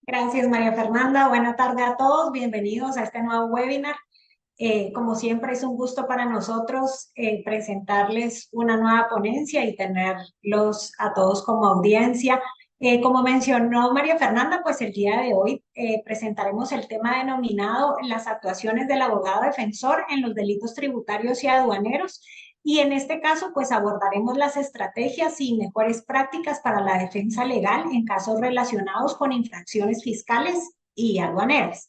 Gracias, María Fernanda. Buena tarde a todos. Bienvenidos a este nuevo webinar. Como siempre, es un gusto para nosotros presentarles una nueva ponencia y tenerlos a todos como audiencia. Como mencionó María Fernanda, pues el día de hoy presentaremos el tema denominado las actuaciones del abogado defensor en los delitos tributarios y aduaneros. Y en este caso, pues abordaremos las estrategias y mejores prácticas para la defensa legal en casos relacionados con infracciones fiscales y aduaneras.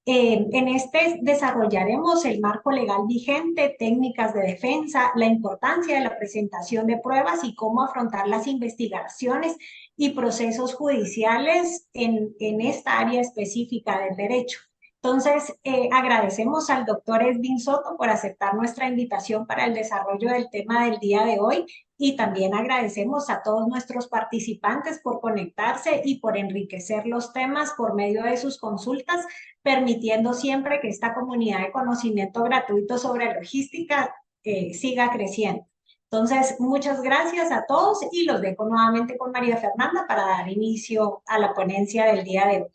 En este desarrollaremos el marco legal vigente, técnicas de defensa, la importancia de la presentación de pruebas y cómo afrontar las investigaciones y procesos judiciales en esta área específica del derecho. Entonces, agradecemos al doctor Edwin Soto por aceptar nuestra invitación para el desarrollo del tema del día de hoy y también agradecemos a todos nuestros participantes por conectarse y por enriquecer los temas por medio de sus consultas, permitiendo siempre que esta comunidad de conocimiento gratuito sobre logística siga creciendo. Entonces, muchas gracias a todos y los dejo nuevamente con María Fernanda para dar inicio a la ponencia del día de hoy.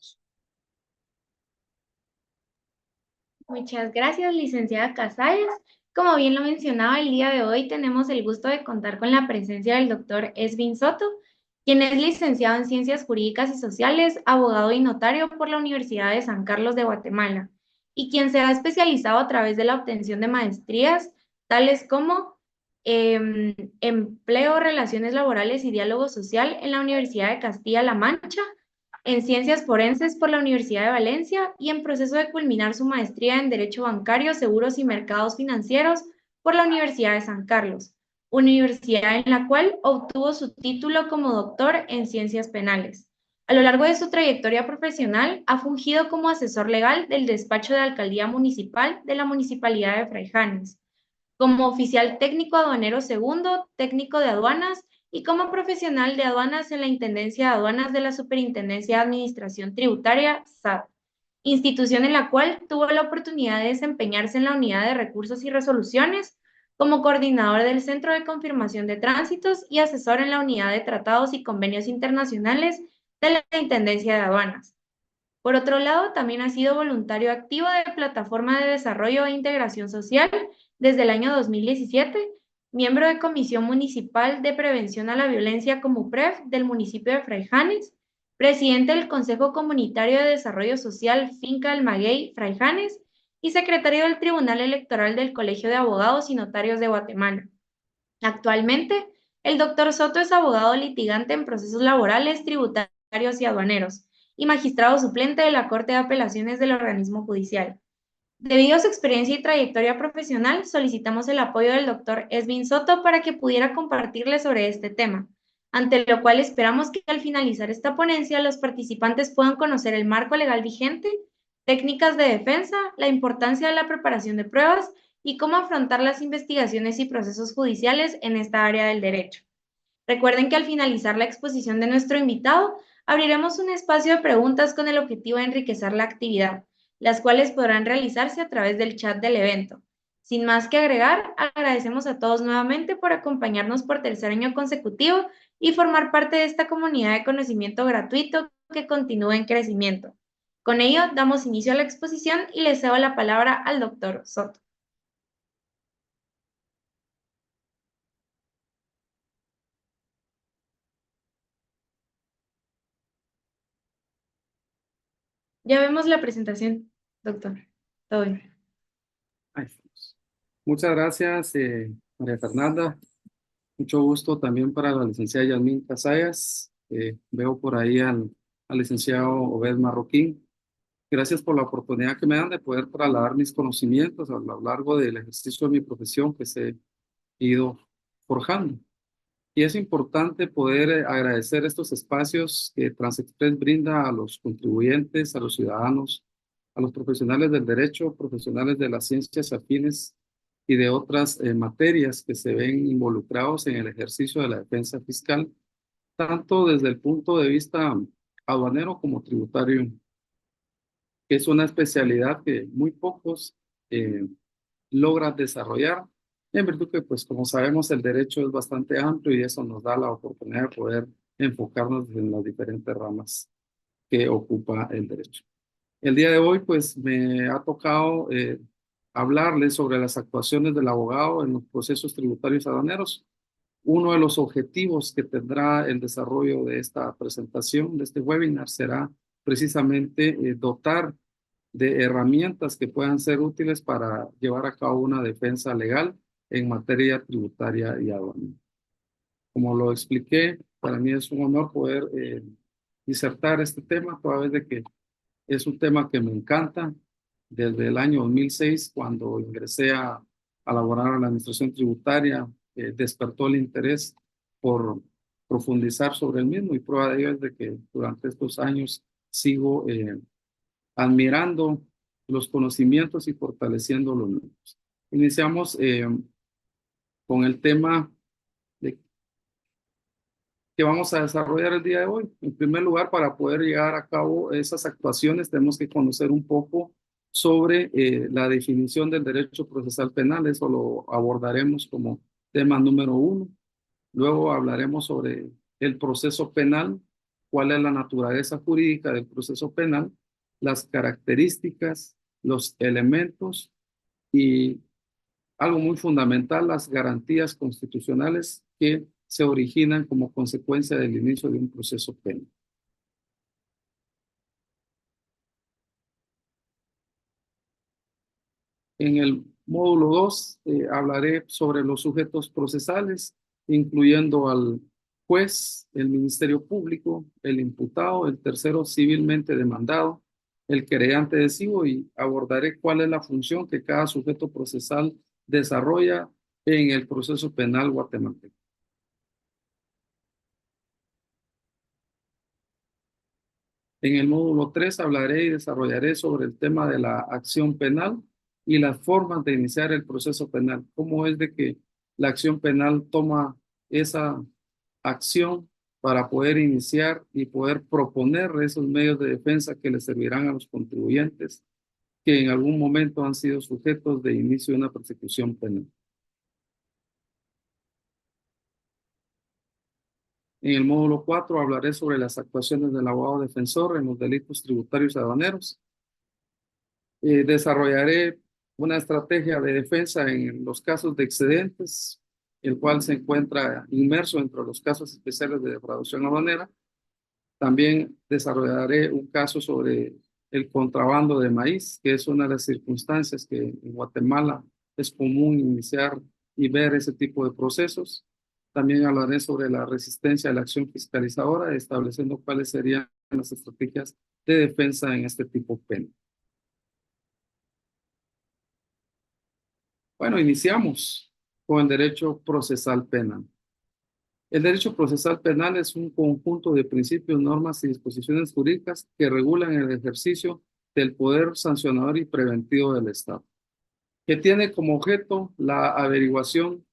Muchas gracias, licenciada Casalles. Como bien lo mencionaba, el día de hoy tenemos el gusto de contar con la presencia del doctor Edwin Soto, quien es licenciado en Ciencias Jurídicas y Sociales, abogado y notario por la Universidad de San Carlos de Guatemala, y quien se ha especializado a través de la obtención de maestrías, tales como Empleo, Relaciones Laborales y Diálogo Social en la Universidad de Castilla-La Mancha, en Ciencias Forenses por la Universidad de Valencia y en proceso de culminar su maestría en Derecho Bancario, Seguros y Mercados Financieros por la Universidad de San Carlos, universidad en la cual obtuvo su título como doctor en Ciencias Penales. A lo largo de su trayectoria profesional, ha fungido como asesor legal del despacho de Alcaldía Municipal de la Municipalidad de Fraijanes, como oficial técnico aduanero segundo, técnico de aduanas y como profesional de aduanas en la Intendencia de Aduanas de la Superintendencia de Administración Tributaria, SAT, institución en la cual tuvo la oportunidad de desempeñarse en la Unidad de Recursos y Resoluciones como coordinador del Centro de Confirmación de Tránsitos y asesor en la Unidad de Tratados y Convenios Internacionales de la Intendencia de Aduanas. Por otro lado, también ha sido voluntario activo de Plataforma de Desarrollo e Integración Social desde el año 2017, miembro de Comisión Municipal de Prevención a la Violencia Comupref del municipio de Fraijanes, presidente del Consejo Comunitario de Desarrollo Social Finca El Maguey, Fraijanes, y secretario del Tribunal Electoral del Colegio de Abogados y Notarios de Guatemala. Actualmente, el doctor Soto es abogado litigante en procesos laborales, tributarios y aduaneros y magistrado suplente de la Corte de Apelaciones del organismo judicial. Debido a su experiencia y trayectoria profesional, solicitamos el apoyo del doctor Edwin Soto para que pudiera compartirle sobre este tema, ante lo cual esperamos que al finalizar esta ponencia los participantes puedan conocer el marco legal vigente, técnicas de defensa, la importancia de la preparación de pruebas y cómo afrontar las investigaciones y procesos judiciales en esta área del derecho. Recuerden que al finalizar la exposición de nuestro invitado, abriremos un espacio de preguntas con el objetivo de enriquecer la actividad, las cuales podrán realizarse a través del chat del evento. Sin más que agregar, agradecemos a todos nuevamente por acompañarnos por tercer año consecutivo y formar parte de esta comunidad de conocimiento gratuito que continúa en crecimiento. Con ello, damos inicio a la exposición y le cedo la palabra al doctor Soto. Ya vemos la presentación, doctor. Todo bien. Ahí estamos. Muchas gracias, María Fernanda. Mucho gusto también para la licenciada Yasmín Casallas. Veo por ahí al licenciado Obed Marroquín. Gracias por la oportunidad que me dan de poder trasladar mis conocimientos a lo largo del ejercicio de mi profesión que se he ido forjando. Y es importante poder agradecer estos espacios que Transexpress brinda a los contribuyentes, a los ciudadanos, a los profesionales del derecho, profesionales de las ciencias afines y de otras materias que se ven involucrados en el ejercicio de la defensa fiscal, tanto desde el punto de vista aduanero como tributario, que es una especialidad que muy pocos eh, logran desarrollar, en virtud que, pues, como sabemos, el derecho es bastante amplio y eso nos da la oportunidad de poder enfocarnos en las diferentes ramas. que ocupa el derecho. El día de hoy, pues, me ha tocado hablarles sobre las actuaciones del abogado en los procesos tributarios aduaneros. Uno de los objetivos que tendrá el desarrollo de esta presentación, de este webinar, será precisamente dotar de herramientas que puedan ser útiles para llevar a cabo una defensa legal en materia tributaria y aduanera. Como lo expliqué, para mí es un honor poder disertar este tema, toda vez de que es un tema que me encanta. Desde el año 2006, cuando ingresé a laborar en la administración tributaria, despertó el interés por profundizar sobre el mismo, y prueba de ello es de que durante estos años sigo admirando los conocimientos y fortaleciendo los mismos. Iniciamos con el tema que vamos a desarrollar el día de hoy. En primer lugar, para poder llevar a cabo esas actuaciones, tenemos que conocer un poco sobre la definición del derecho procesal penal. Eso lo abordaremos como tema número 1. Luego hablaremos sobre el proceso penal, cuál es la naturaleza jurídica del proceso penal, las características, los elementos y algo muy fundamental, las garantías constitucionales que se originan como consecuencia del inicio de un proceso penal. En el módulo 2 hablaré sobre los sujetos procesales, incluyendo al juez, el Ministerio Público, el imputado, el tercero civilmente demandado, el querellante adhesivo, y abordaré cuál es la función que cada sujeto procesal desarrolla en el proceso penal guatemalteco. En el módulo 3 hablaré y desarrollaré sobre el tema de la acción penal y las formas de iniciar el proceso penal. Cómo es de que la acción penal toma esa acción para poder iniciar y poder proponer esos medios de defensa que le servirán a los contribuyentes que en algún momento han sido sujetos de inicio de una persecución penal. En el módulo 4 hablaré sobre las actuaciones del abogado defensor en los delitos tributarios aduaneros. Desarrollaré una estrategia de defensa en los casos de excedentes, el cual se encuentra inmerso entre los casos especiales de defraudación aduanera. También desarrollaré un caso sobre el contrabando de maíz, que es una de las circunstancias que en Guatemala es común iniciar y ver ese tipo de procesos. También hablaré sobre la resistencia a la acción fiscalizadora, estableciendo cuáles serían las estrategias de defensa en este tipo penal. Bueno, iniciamos con el derecho procesal penal. El derecho procesal penal es un conjunto de principios, normas y disposiciones jurídicas que regulan el ejercicio del poder sancionador y preventivo del Estado, que tiene como objeto la averiguación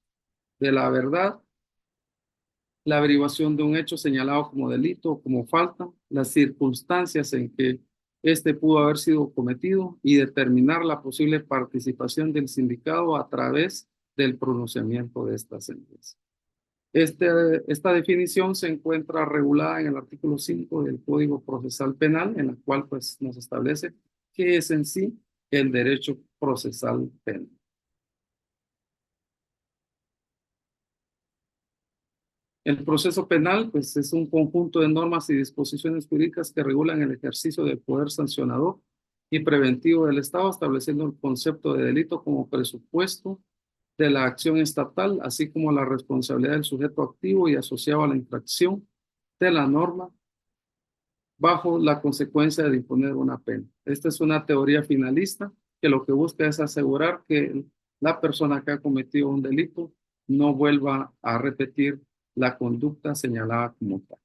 de la verdad, la averiguación de un hecho señalado como delito o como falta, las circunstancias en que éste pudo haber sido cometido y determinar la posible participación del sindicado a través del pronunciamiento de esta sentencia. Esta definición se encuentra regulada en el artículo 5 del Código Procesal Penal, en la cual pues nos establece qué es en sí el derecho procesal penal. El proceso penal pues es un conjunto de normas y disposiciones jurídicas que regulan el ejercicio del poder sancionador y preventivo del Estado, estableciendo el concepto de delito como presupuesto de la acción estatal, así como la responsabilidad del sujeto activo y asociado a la infracción de la norma bajo la consecuencia de imponer una pena. Esta es una teoría finalista que lo que busca es asegurar que la persona que ha cometido un delito no vuelva a repetir la conducta señalada como tal.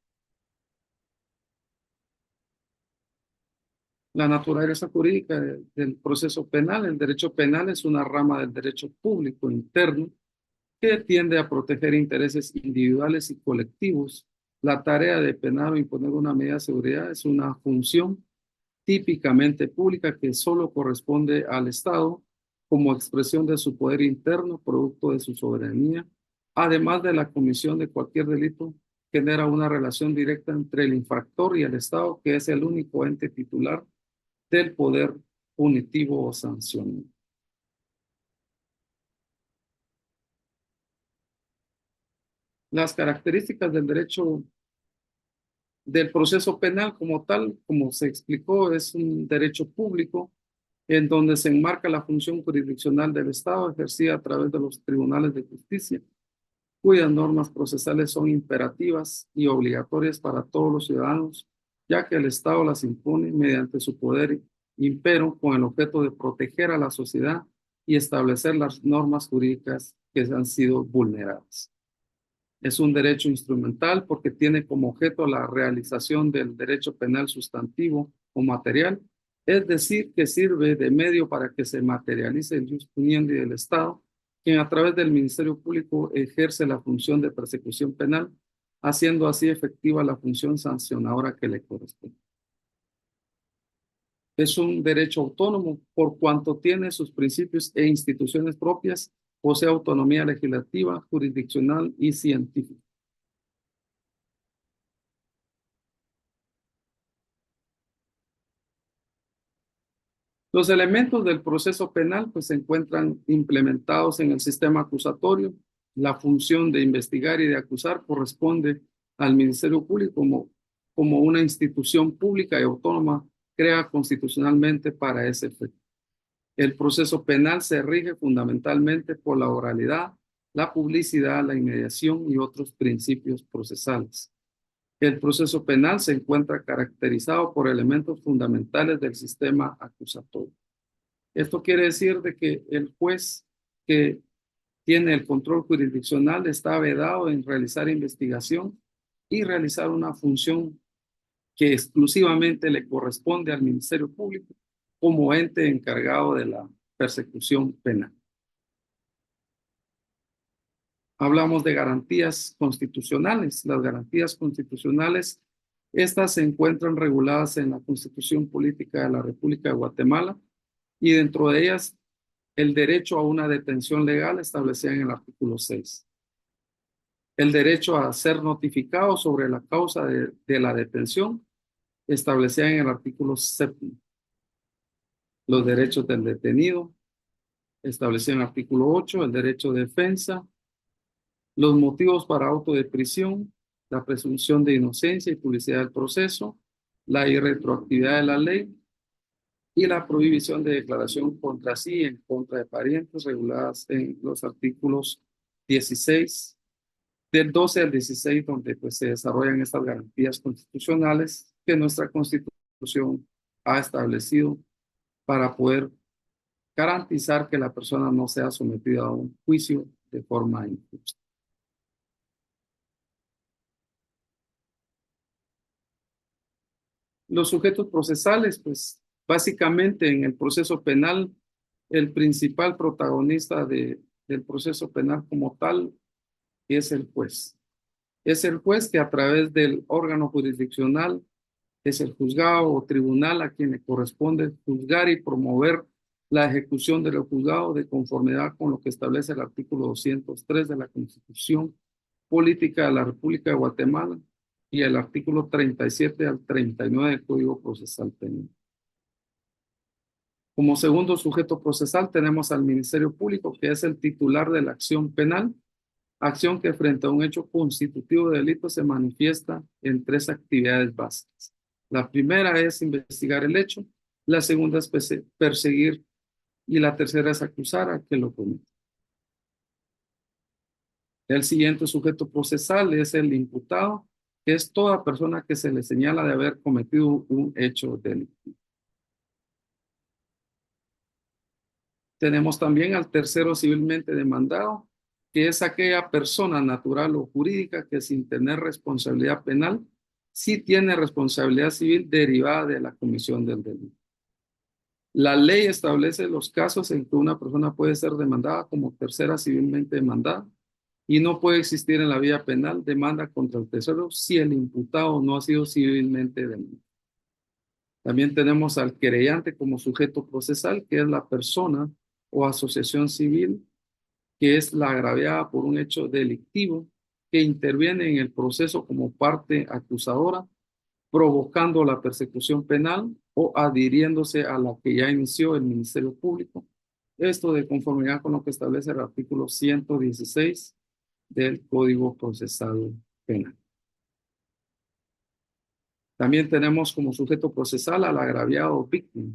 La naturaleza jurídica del proceso penal. El derecho penal es una rama del derecho público interno que tiende a proteger intereses individuales y colectivos. La tarea de penar o imponer una medida de seguridad es una función típicamente pública que solo corresponde al Estado como expresión de su poder interno, producto de su soberanía, además de la comisión de cualquier delito genera una relación directa entre el infractor y el Estado, que es el único ente titular del poder punitivo o sancionador. Las características del derecho del proceso penal como tal, como se explicó, es un derecho público en donde se enmarca la función jurisdiccional del Estado ejercida a través de los tribunales de justicia, cuyas normas procesales son imperativas y obligatorias para todos los ciudadanos, ya que el Estado las impone mediante su poder impero con el objeto de proteger a la sociedad y establecer las normas jurídicas que han sido vulneradas. Es un derecho instrumental porque tiene como objeto la realización del derecho penal sustantivo o material, es decir, que sirve de medio para que se materialice el jus puniendi del Estado, quien a través del Ministerio Público ejerce la función de persecución penal, haciendo así efectiva la función sancionadora que le corresponde. Es un derecho autónomo por cuanto tiene sus principios e instituciones propias, posee autonomía legislativa, jurisdiccional y científica. Los elementos del proceso penal pues, se encuentran implementados en el sistema acusatorio. La función de investigar y de acusar corresponde al Ministerio Público como una institución pública y autónoma creada constitucionalmente para ese efecto. El proceso penal se rige fundamentalmente por la oralidad, la publicidad, la inmediación y otros principios procesales. El proceso penal se encuentra caracterizado por elementos fundamentales del sistema acusatorio. Esto quiere decir de que el juez que tiene el control jurisdiccional está vedado en realizar investigación y realizar una función que exclusivamente le corresponde al Ministerio Público como ente encargado de la persecución penal. Hablamos de garantías constitucionales. Las garantías constitucionales, estas se encuentran reguladas en la Constitución Política de la República de Guatemala y dentro de ellas el derecho a una detención legal establecido en el artículo 6. El derecho a ser notificado sobre la causa de la detención establecida en el artículo 7. Los derechos del detenido establecido en el artículo 8, el derecho de defensa, los motivos para auto de prisión, la presunción de inocencia y publicidad del proceso, la irretroactividad de la ley y la prohibición de declaración contra sí y en contra de parientes reguladas en los artículos 16, del 12 al 16, donde pues, se desarrollan estas garantías constitucionales que nuestra Constitución ha establecido para poder garantizar que la persona no sea sometida a un juicio de forma injusta. Los sujetos procesales, pues básicamente en el proceso penal, el principal protagonista del proceso penal como tal es el juez. Es el juez que a través del órgano jurisdiccional es el juzgado o tribunal a quien le corresponde juzgar y promover la ejecución de lo juzgado de conformidad con lo que establece el artículo 203 de la Constitución Política de la República de Guatemala y el artículo 37 al 39 del Código Procesal Penal. Como segundo sujeto procesal tenemos al Ministerio Público, que es el titular de la acción penal, acción que frente a un hecho constitutivo de delito se manifiesta en 3 actividades básicas. La primera es investigar el hecho, la segunda es perseguir y la tercera es acusar a quien lo comete. El siguiente sujeto procesal es el imputado, que es toda persona que se le señala de haber cometido un hecho delictivo. Tenemos también al tercero civilmente demandado, que es aquella persona natural o jurídica que sin tener responsabilidad penal, sí tiene responsabilidad civil derivada de la comisión del delito. La ley establece los casos en que una persona puede ser demandada como tercera civilmente demandada y no puede existir en la vía penal demanda contra el tercero si el imputado no ha sido civilmente demandado. También tenemos al querellante como sujeto procesal, que es la persona o asociación civil que es la agraviada por un hecho delictivo que interviene en el proceso como parte acusadora, provocando la persecución penal o adhiriéndose a la que ya inició el Ministerio Público. Esto de conformidad con lo que establece el artículo 116 del Código Procesal Penal. También tenemos como sujeto procesal al agraviado víctima.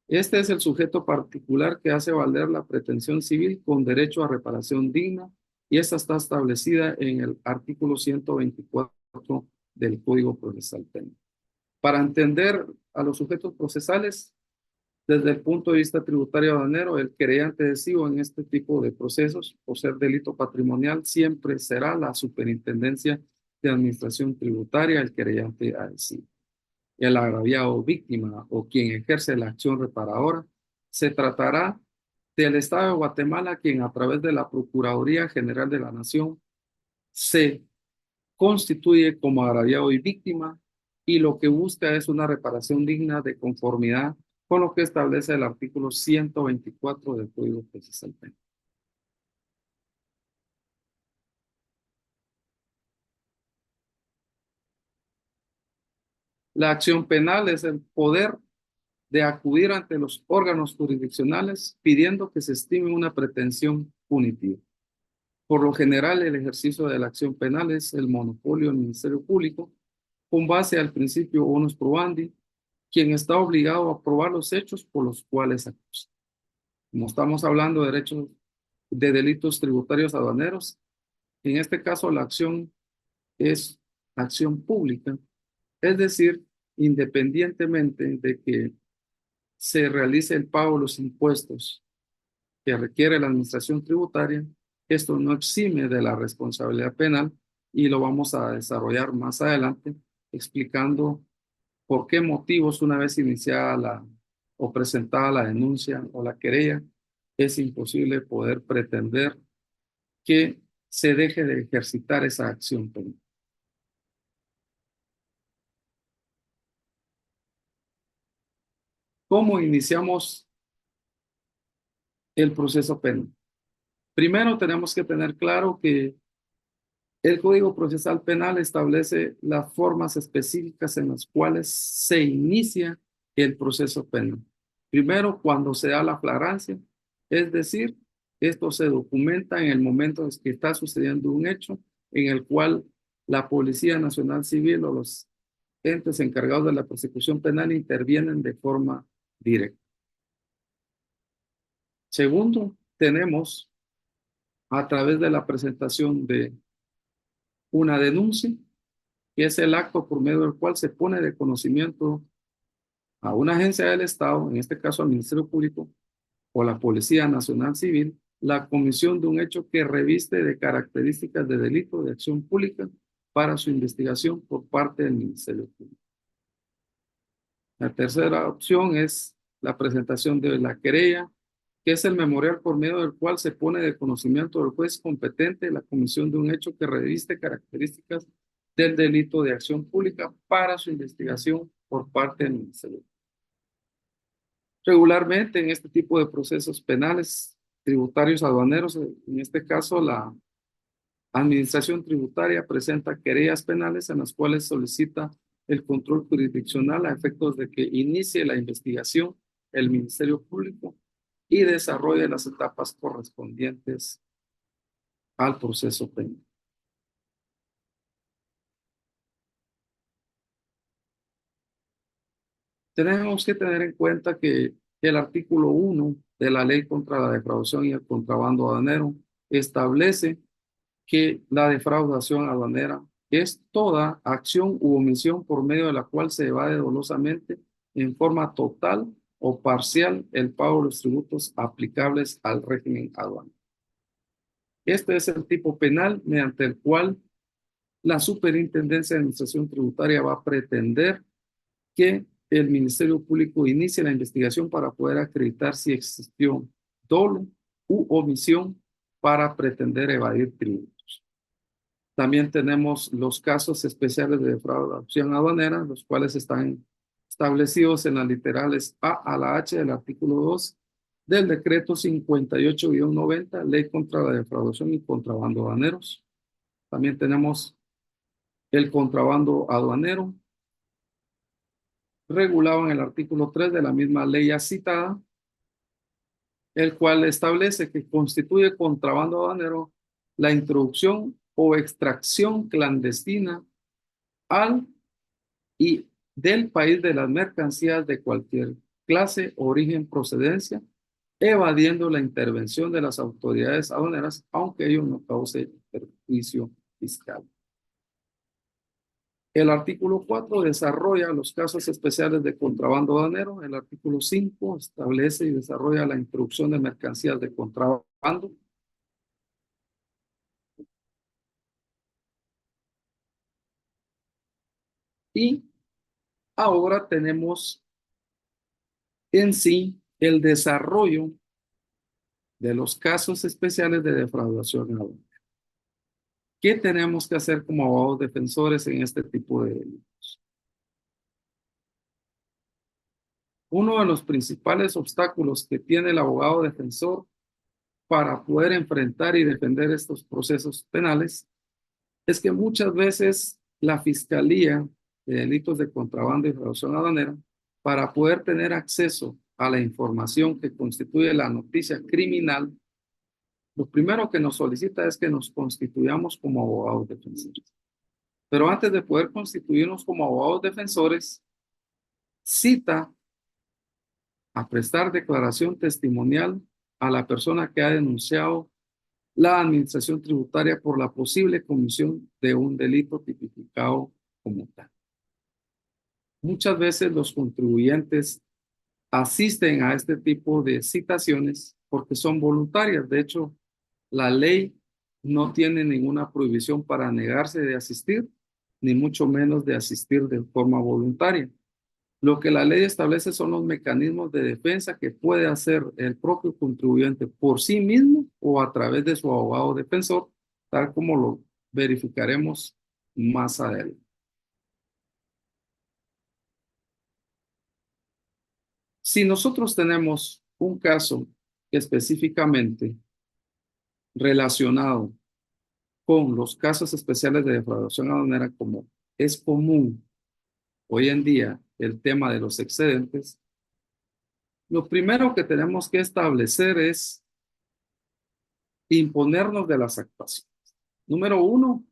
Este es el sujeto particular que hace valer la pretensión civil con derecho a reparación digna, y esta está establecida en el artículo 124 del Código Procesal Penal. Para entender a los sujetos procesales, desde el punto de vista tributario aduanero, el querellante adhesivo en este tipo de procesos, por ser delito patrimonial, siempre será la Superintendencia de Administración Tributaria el querellante adhesivo. El agraviado víctima o quien ejerce la acción reparadora se tratará del Estado de Guatemala, quien a través de la Procuraduría General de la Nación se constituye como agraviado y víctima, y lo que busca es una reparación digna de conformidad con lo que establece el artículo 124 del Código Procesal Penal. La acción penal es el poder de acudir ante los órganos jurisdiccionales pidiendo que se estime una pretensión punitiva. Por lo general, el ejercicio de la acción penal es el monopolio del Ministerio Público, con base al principio onus probandi, quien está obligado a probar los hechos por los cuales acusa. Como estamos hablando de derechos de delitos tributarios aduaneros, en este caso la acción es acción pública, es decir, independientemente de que se realice el pago de los impuestos que requiere la administración tributaria, esto no exime de la responsabilidad penal, y lo vamos a desarrollar más adelante explicando por qué motivos, una vez iniciada o presentada la denuncia o la querella, es imposible poder pretender que se deje de ejercitar esa acción penal. ¿Cómo iniciamos el proceso penal? Primero tenemos que tener claro que el Código Procesal Penal establece las formas específicas en las cuales se inicia el proceso penal. Primero, cuando se da la flagrancia, es decir, esto se documenta en el momento en que está sucediendo un hecho en el cual la Policía Nacional Civil o los entes encargados de la persecución penal intervienen de forma directa. Segundo, tenemos a través de la presentación de una denuncia, que es el acto por medio del cual se pone de conocimiento a una agencia del Estado, en este caso al Ministerio Público o la Policía Nacional Civil, la comisión de un hecho que reviste de características de delito de acción pública para su investigación por parte del Ministerio Público. La tercera opción es la presentación de la querella, que es el memorial por medio del cual se pone de conocimiento del juez competente la comisión de un hecho que reviste características del delito de acción pública para su investigación por parte del Ministerio. Regularmente en este tipo de procesos penales, tributarios, aduaneros, en este caso la Administración Tributaria presenta querellas penales en las cuales solicita el control jurisdiccional a efectos de que inicie la investigación el Ministerio Público y desarrolle las etapas correspondientes al proceso penal. Tenemos que tener en cuenta que el artículo 1 de la Ley contra la Defraudación y el Contrabando Aduanero establece que la defraudación aduanera es toda acción u omisión por medio de la cual se evade dolosamente en forma total o parcial el pago de los tributos aplicables al régimen aduanero. Este es el tipo penal mediante el cual la Superintendencia de Administración Tributaria va a pretender que el Ministerio Público inicie la investigación para poder acreditar si existió dolo u omisión para pretender evadir tributos. También tenemos los casos especiales de defraudación aduanera, los cuales están establecidos en las literales A a la H del artículo 2 del decreto 58-90, Ley contra la Defraudación y Contrabando Aduaneros. También tenemos el contrabando aduanero, regulado en el artículo 3 de la misma ley ya citada, el cual establece que constituye contrabando aduanero la introducción o extracción clandestina al y del país de las mercancías de cualquier clase, origen, procedencia, evadiendo la intervención de las autoridades aduaneras, aunque ello no cause perjuicio fiscal. El artículo 4 desarrolla los casos especiales de contrabando aduanero. El artículo 5 establece y desarrolla la introducción de mercancías de contrabando. Y ahora tenemos en sí el desarrollo de los casos especiales de defraudación aduanera. ¿Qué tenemos que hacer como abogados defensores en este tipo de delitos? Uno de los principales obstáculos que tiene el abogado defensor para poder enfrentar y defender estos procesos penales es que muchas veces la Fiscalía de Delitos de Contrabando y Defraudación Aduanera, para poder tener acceso a la información que constituye la noticia criminal, lo primero que nos solicita es que nos constituyamos como abogados defensores. Pero antes de poder constituirnos como abogados defensores, cita a prestar declaración testimonial a la persona que ha denunciado la administración tributaria por la posible comisión de un delito tipificado como tal. Muchas veces los contribuyentes asisten a este tipo de citaciones porque son voluntarias. De hecho, la ley no tiene ninguna prohibición para negarse de asistir, ni mucho menos de asistir de forma voluntaria. Lo que la ley establece son los mecanismos de defensa que puede hacer el propio contribuyente por sí mismo o a través de su abogado defensor, tal como lo verificaremos más adelante. Si nosotros tenemos un caso específicamente relacionado con los casos especiales de defraudación aduanera, como es común hoy en día el tema de los excedentes, lo primero que tenemos que establecer es imponernos de las actuaciones. Número 1,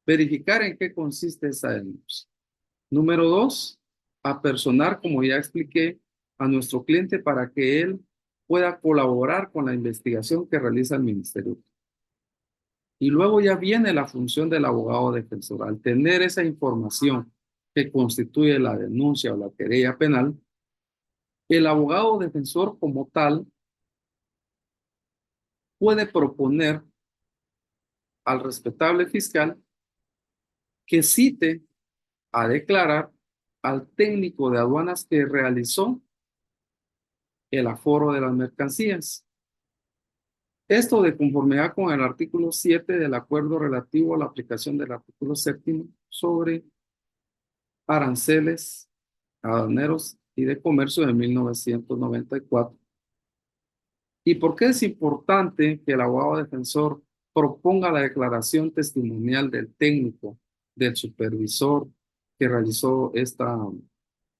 verificar en qué consiste esa denuncia. Número 2, apersonar, como ya expliqué, a nuestro cliente para que él pueda colaborar con la investigación que realiza el Ministerio. Y luego ya viene la función del abogado defensor. Al tener esa información que constituye la denuncia o la querella penal, el abogado defensor como tal puede proponer al respetable fiscal que cite a declarar al técnico de aduanas que realizó el aforo de las mercancías. Esto de conformidad con el artículo 7 del acuerdo relativo a la aplicación del artículo 7 sobre aranceles aduaneros y de comercio de 1994. ¿Y por qué es importante que el abogado defensor proponga la declaración testimonial del técnico, del supervisor que realizó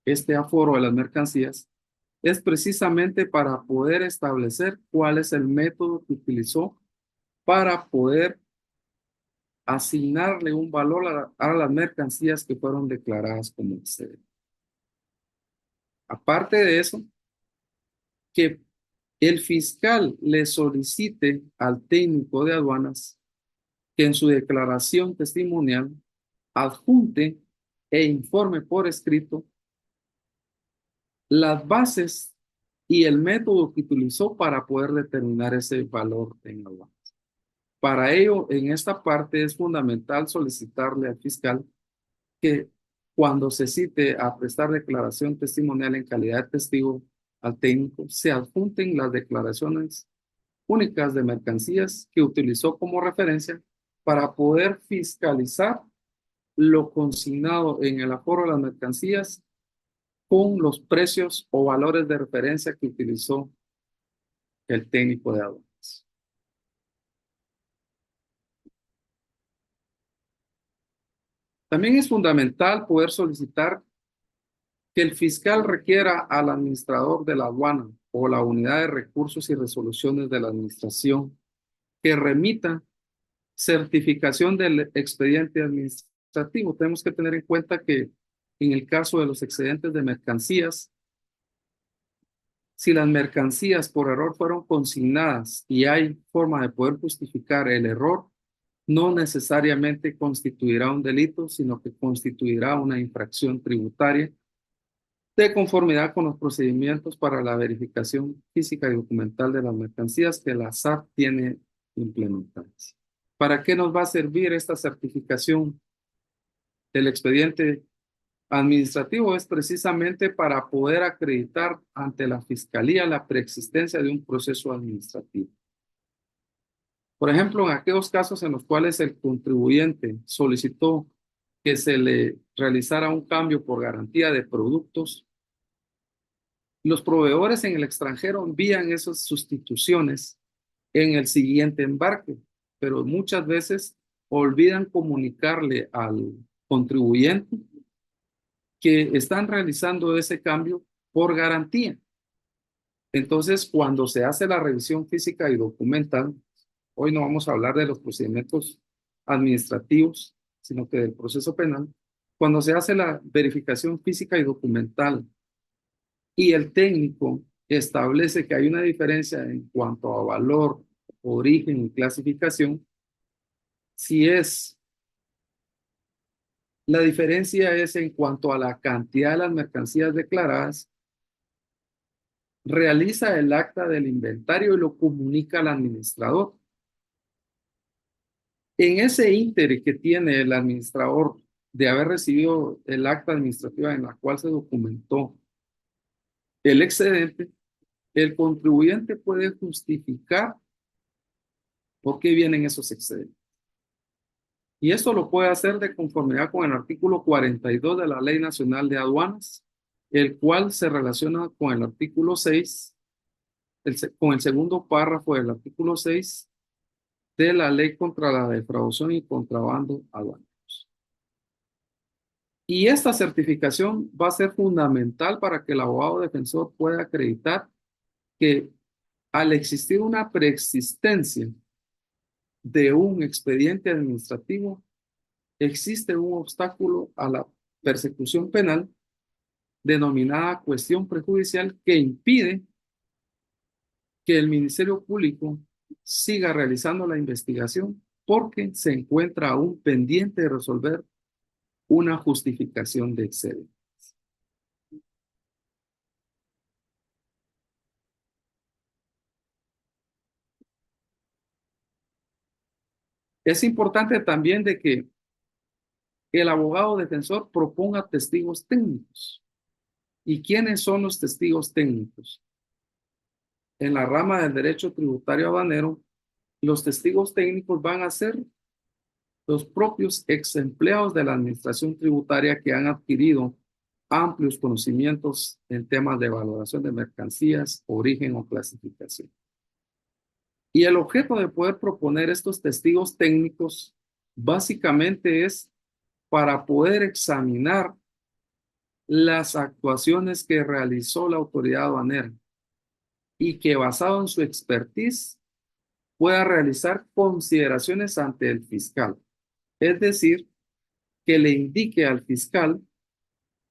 este aforo de las mercancías? Es precisamente para poder establecer cuál es el método que utilizó para poder asignarle un valor a las mercancías que fueron declaradas como excedente. Aparte de eso, que el fiscal le solicite al técnico de aduanas que en su declaración testimonial adjunte e informe por escrito las bases y el método que utilizó para poder determinar ese valor en aduanas. Para ello, en esta parte es fundamental solicitarle al fiscal que cuando se cite a prestar declaración testimonial en calidad de testigo al técnico, se adjunten las declaraciones únicas de mercancías que utilizó como referencia para poder fiscalizar lo consignado en el aforo de las mercancías con los precios o valores de referencia que utilizó el técnico de aduanas. También es fundamental poder solicitar que el fiscal requiera al administrador de la aduana o la unidad de recursos y resoluciones de la administración que remita certificación del expediente administrativo. Tenemos que tener en cuenta que en el caso de los excedentes de mercancías, si las mercancías por error fueron consignadas y hay forma de poder justificar el error, no necesariamente constituirá un delito, sino que constituirá una infracción tributaria de conformidad con los procedimientos para la verificación física y documental de las mercancías que la SAT tiene implementadas. ¿Para qué nos va a servir esta certificación del expediente administrativo? Es precisamente para poder acreditar ante la Fiscalía la preexistencia de un proceso administrativo. Por ejemplo, en aquellos casos en los cuales el contribuyente solicitó que se le realizara un cambio por garantía de productos, los proveedores en el extranjero envían esas sustituciones en el siguiente embarque, pero muchas veces olvidan comunicarle al contribuyente que están realizando ese cambio por garantía. Entonces, cuando se hace la revisión física y documental, hoy no vamos a hablar de los procedimientos administrativos, sino que del proceso penal, cuando se hace la verificación física y documental y el técnico establece que hay una diferencia en cuanto a valor, origen y clasificación, si es la diferencia es en cuanto a la cantidad de las mercancías declaradas, realiza el acta del inventario y lo comunica al administrador. En ese ínter que tiene el administrador de haber recibido el acta administrativa en la cual se documentó el excedente, el contribuyente puede justificar por qué vienen esos excedentes. Y esto lo puede hacer de conformidad con el artículo 42 de la Ley Nacional de Aduanas, el cual se relaciona con el artículo 6, con el segundo párrafo del artículo 6 de la Ley contra la Defraudación y Contrabando Aduaneros. Y esta certificación va a ser fundamental para que el abogado defensor pueda acreditar que al existir una preexistencia de un expediente administrativo, existe un obstáculo a la persecución penal denominada cuestión prejudicial que impide que el Ministerio Público siga realizando la investigación porque se encuentra aún pendiente de resolver una justificación de excedentes. Es importante también de que el abogado defensor proponga testigos técnicos. ¿Y quiénes son los testigos técnicos? En la rama del derecho tributario aduanero, los testigos técnicos van a ser los propios ex empleados de la administración tributaria que han adquirido amplios conocimientos en temas de valoración de mercancías, origen o clasificación. Y el objeto de poder proponer estos testigos técnicos básicamente es para poder examinar las actuaciones que realizó la autoridad aduanera y que basado en su expertise pueda realizar consideraciones ante el fiscal. Es decir, que le indique al fiscal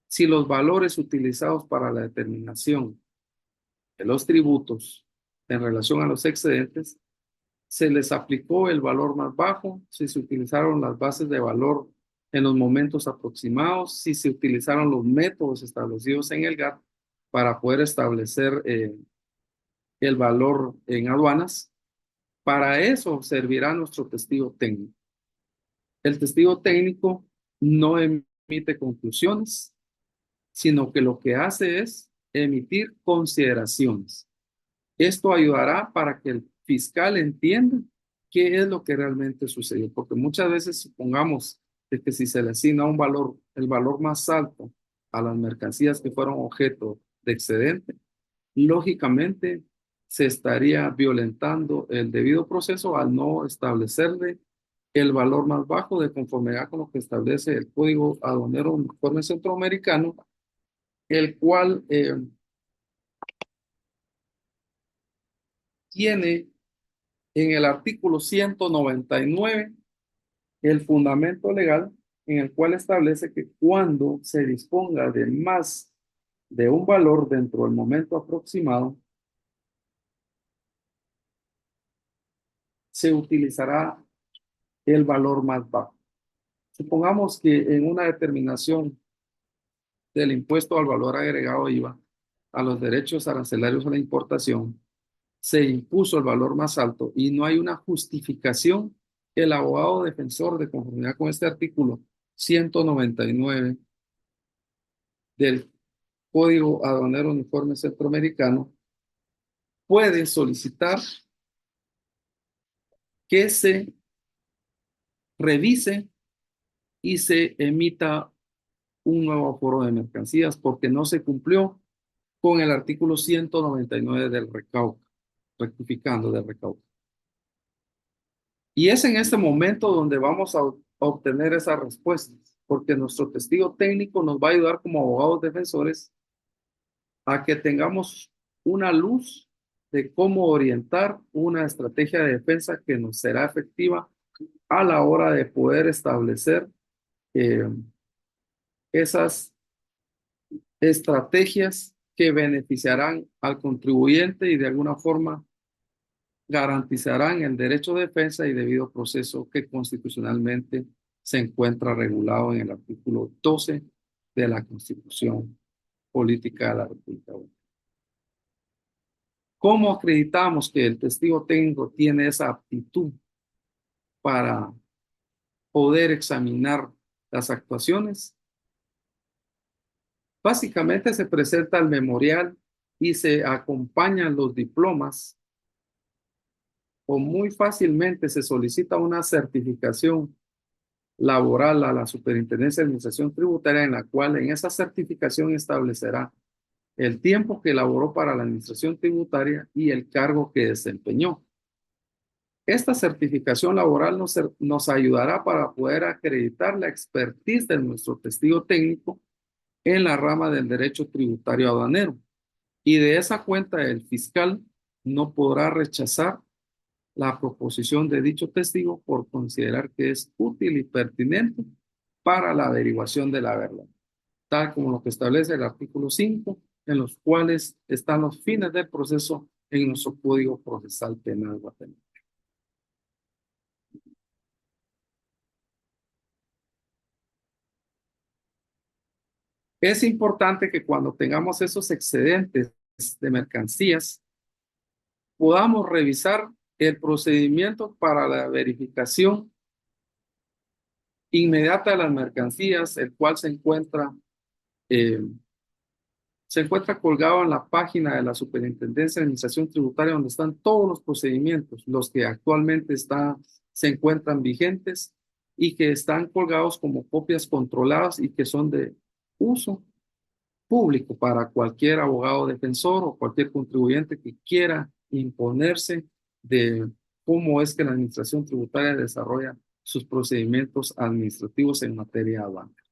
si los valores utilizados para la determinación de los tributos en relación a los excedentes, se les aplicó el valor más bajo, si se utilizaron las bases de valor en los momentos aproximados, si se utilizaron los métodos establecidos en el GATT para poder establecer el valor en aduanas. Para eso servirá nuestro testigo técnico. El testigo técnico no emite conclusiones, sino que lo que hace es emitir consideraciones. Esto ayudará para que el fiscal entienda qué es lo que realmente sucedió, porque muchas veces supongamos de que si se le asigna un valor, el valor más alto a las mercancías que fueron objeto de excedente, lógicamente se estaría violentando el debido proceso al no establecerle el valor más bajo de conformidad con lo que establece el Código Aduanero Uniforme Centroamericano, el cual tiene en el artículo 199 el fundamento legal en el cual establece que cuando se disponga de más de un valor dentro del momento aproximado, se utilizará el valor más bajo. Supongamos que en una determinación del impuesto al valor agregado IVA a los derechos arancelarios a la importación, se impuso el valor más alto y no hay una justificación, el abogado defensor de conformidad con este artículo 199 del Código Aduanero Uniforme Centroamericano puede solicitar que se revise y se emita un nuevo aforo de mercancías porque no se cumplió con el artículo 199 del recaudo, rectificando del recaudo. Y es en este momento donde vamos a obtener esas respuestas, porque nuestro testigo técnico nos va a ayudar como abogados defensores a que tengamos una luz de cómo orientar una estrategia de defensa que nos será efectiva a la hora de poder establecer esas estrategias que beneficiarán al contribuyente y de alguna forma garantizarán el derecho de defensa y debido proceso que constitucionalmente se encuentra regulado en el artículo 12 de la Constitución Política de la República Dominicana. ¿Cómo acreditamos que el testigo técnico tiene esa aptitud para poder examinar las actuaciones? Básicamente se presenta el memorial y se acompañan los diplomas o muy fácilmente se solicita una certificación laboral a la Superintendencia de Administración Tributaria en la cual en esa certificación establecerá el tiempo que elaboró para la Administración Tributaria y el cargo que desempeñó. Esta certificación laboral nos ayudará para poder acreditar la expertise de nuestro testigo técnico en la rama del derecho tributario aduanero. Y de esa cuenta el fiscal no podrá rechazar la proposición de dicho testigo por considerar que es útil y pertinente para la averiguación de la verdad, tal como lo que establece el artículo 5, en los cuales están los fines del proceso en nuestro Código Procesal Penal guatemalteco. Es importante que cuando tengamos esos excedentes de mercancías, podamos revisar el procedimiento para la verificación inmediata de las mercancías, el cual se encuentra colgado en la página de la Superintendencia de Administración Tributaria, donde están todos los procedimientos, los que actualmente se encuentran vigentes y que están colgados como copias controladas y que son de uso público para cualquier abogado defensor o cualquier contribuyente que quiera imponerse de cómo es que la Administración Tributaria desarrolla sus procedimientos administrativos en materia aduanera.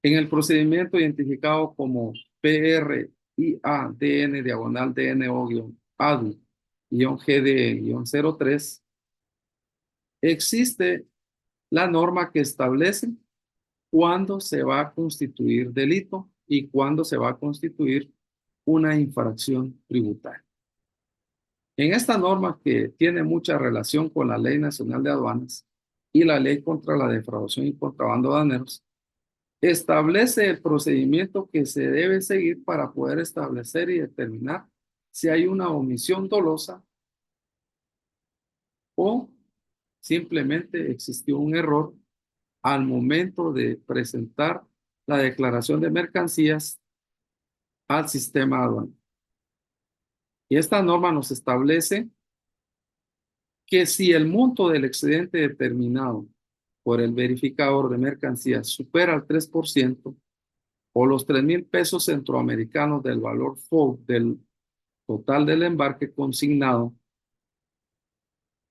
En el procedimiento identificado como PRIADNO-ADU-GDE-03, existe la norma que establece cuándo se va a constituir delito y cuándo se va a constituir una infracción tributaria. En esta norma, que tiene mucha relación con la Ley Nacional de Aduanas y la Ley contra la Defraudación y Contrabando de Aduaneros, establece el procedimiento que se debe seguir para poder establecer y determinar si hay una omisión dolosa o simplemente existió un error al momento de presentar la declaración de mercancías al sistema aduanero. Y esta norma nos establece que si el monto del excedente determinado por el verificador de mercancías supera el 3% o los 3,000 pesos centroamericanos del valor FOB del total del embarque consignado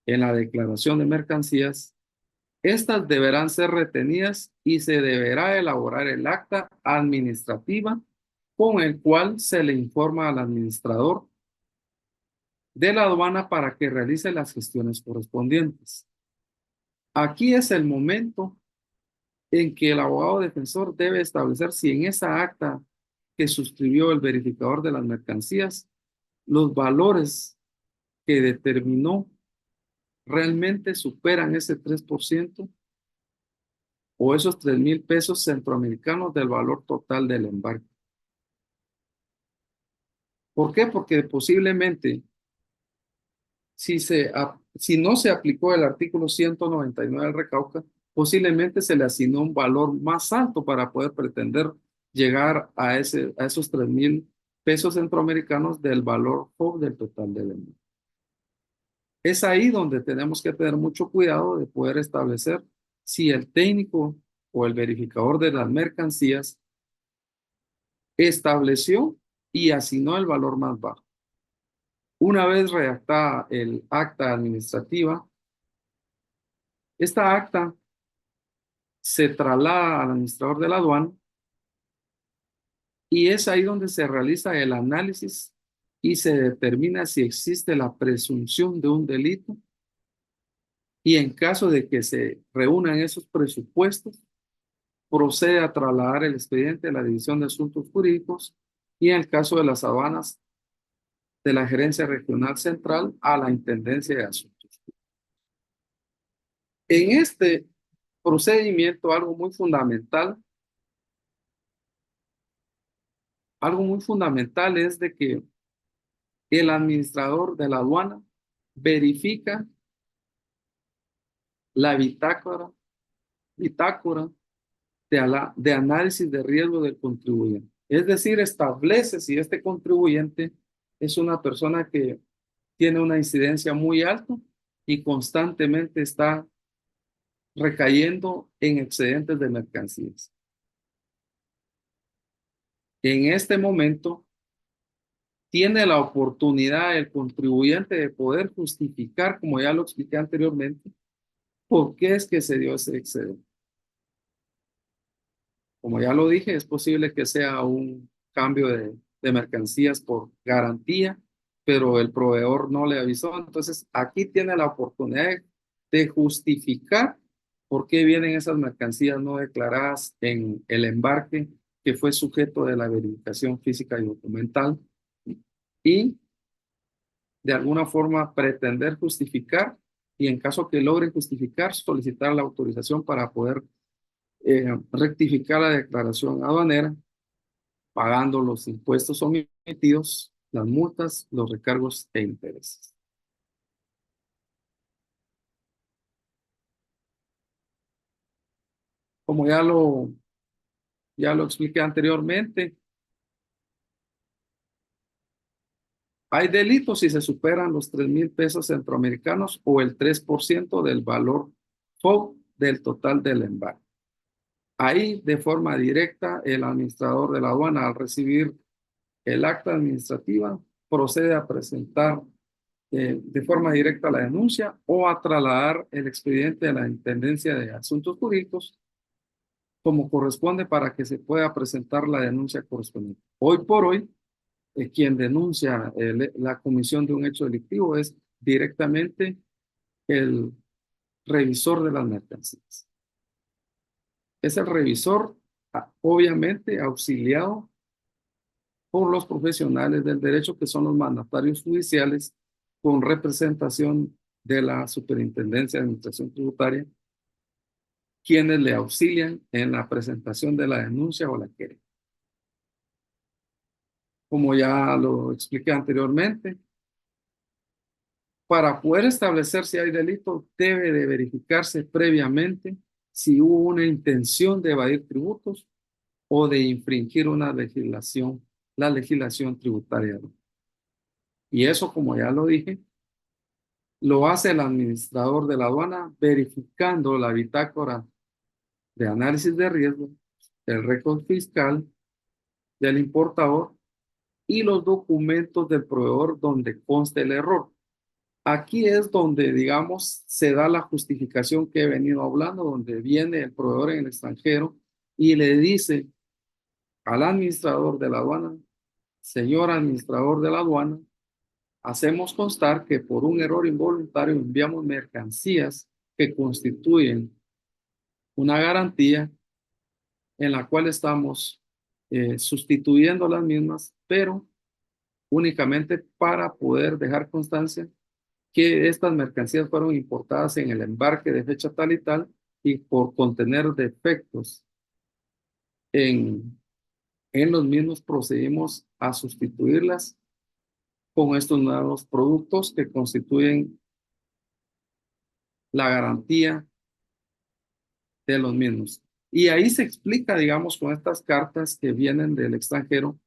en la declaración de mercancías, Estas deberán ser retenidas y se deberá elaborar el acta administrativa con el cual se le informa al administrador de la aduana para que realice las gestiones correspondientes. Aquí es el momento en que el abogado defensor debe establecer si en esa acta que suscribió el verificador de las mercancías, los valores que determinó realmente superan ese 3% o esos 3,000 pesos centroamericanos del valor total del embarque. ¿Por qué? Porque posiblemente si no se aplicó el artículo 199 del Recauca, posiblemente se le asignó un valor más alto para poder pretender llegar a esos 3,000 pesos centroamericanos del valor FOB del total del envío. Es ahí donde tenemos que tener mucho cuidado de poder establecer si el técnico o el verificador de las mercancías estableció y asignó el valor más bajo. Una vez redactada el acta administrativa, esta acta se traslada al administrador de la aduana y es ahí donde se realiza el análisis y se determina si existe la presunción de un delito y en caso de que se reúnan esos presupuestos, procede a trasladar el expediente de la División de Asuntos Jurídicos y en el caso de las aduanas de la Gerencia Regional Central a la Intendencia de Asuntos. En este procedimiento, algo muy fundamental es de que el administrador de la aduana verifica la bitácora de análisis de riesgo del contribuyente. Es decir, establece si este contribuyente es una persona que tiene una incidencia muy alta y constantemente está recayendo en excedentes de mercancías. En este momento, tiene la oportunidad el contribuyente de poder justificar, como ya lo expliqué anteriormente, por qué es que se dio ese excedente. Como ya lo dije, es posible que sea un cambio de mercancías por garantía, pero el proveedor no le avisó. Entonces, aquí tiene la oportunidad de justificar por qué vienen esas mercancías no declaradas en el embarque que fue sujeto de la verificación física y documental y de alguna forma pretender justificar y en caso que logre justificar, solicitar la autorización para poder rectificar la declaración aduanera, pagando los impuestos omitidos, las multas, los recargos e intereses. Como ya lo expliqué anteriormente, hay delitos si se superan los 3,000 pesos centroamericanos o el 3% del valor FOB del total del embarque. Ahí, de forma directa, el administrador de la aduana, al recibir el acta administrativa, procede a presentar de forma directa la denuncia o a trasladar el expediente a la Intendencia de Asuntos Jurídicos como corresponde para que se pueda presentar la denuncia correspondiente. Hoy por hoy, quien denuncia la comisión de un hecho delictivo es directamente el revisor de las mercancías. Es el revisor, obviamente, auxiliado por los profesionales del derecho, que son los mandatarios judiciales, con representación de la Superintendencia de Administración Tributaria, quienes le auxilian en la presentación de la denuncia o la querella. Como ya lo expliqué anteriormente, para poder establecer si hay delito, debe de verificarse previamente si hubo una intención de evadir tributos o de infringir la legislación tributaria. Y eso, como ya lo dije, lo hace el administrador de la aduana verificando la bitácora de análisis de riesgo, el récord fiscal del importador y los documentos del proveedor donde conste el error. Aquí es donde, digamos, se da la justificación que he venido hablando, donde viene el proveedor en el extranjero y le dice al administrador de la aduana: señor administrador de la aduana, hacemos constar que por un error involuntario enviamos mercancías que constituyen una garantía en la cual estamos sustituyendo las mismas, pero únicamente para poder dejar constancia que estas mercancías fueron importadas en el embarque de fecha tal y tal, y por contener defectos en, en los mismos procedimos a sustituirlas con estos nuevos productos que constituyen la garantía de los mismos. Y ahí se explica, digamos, con estas cartas que vienen del extranjero,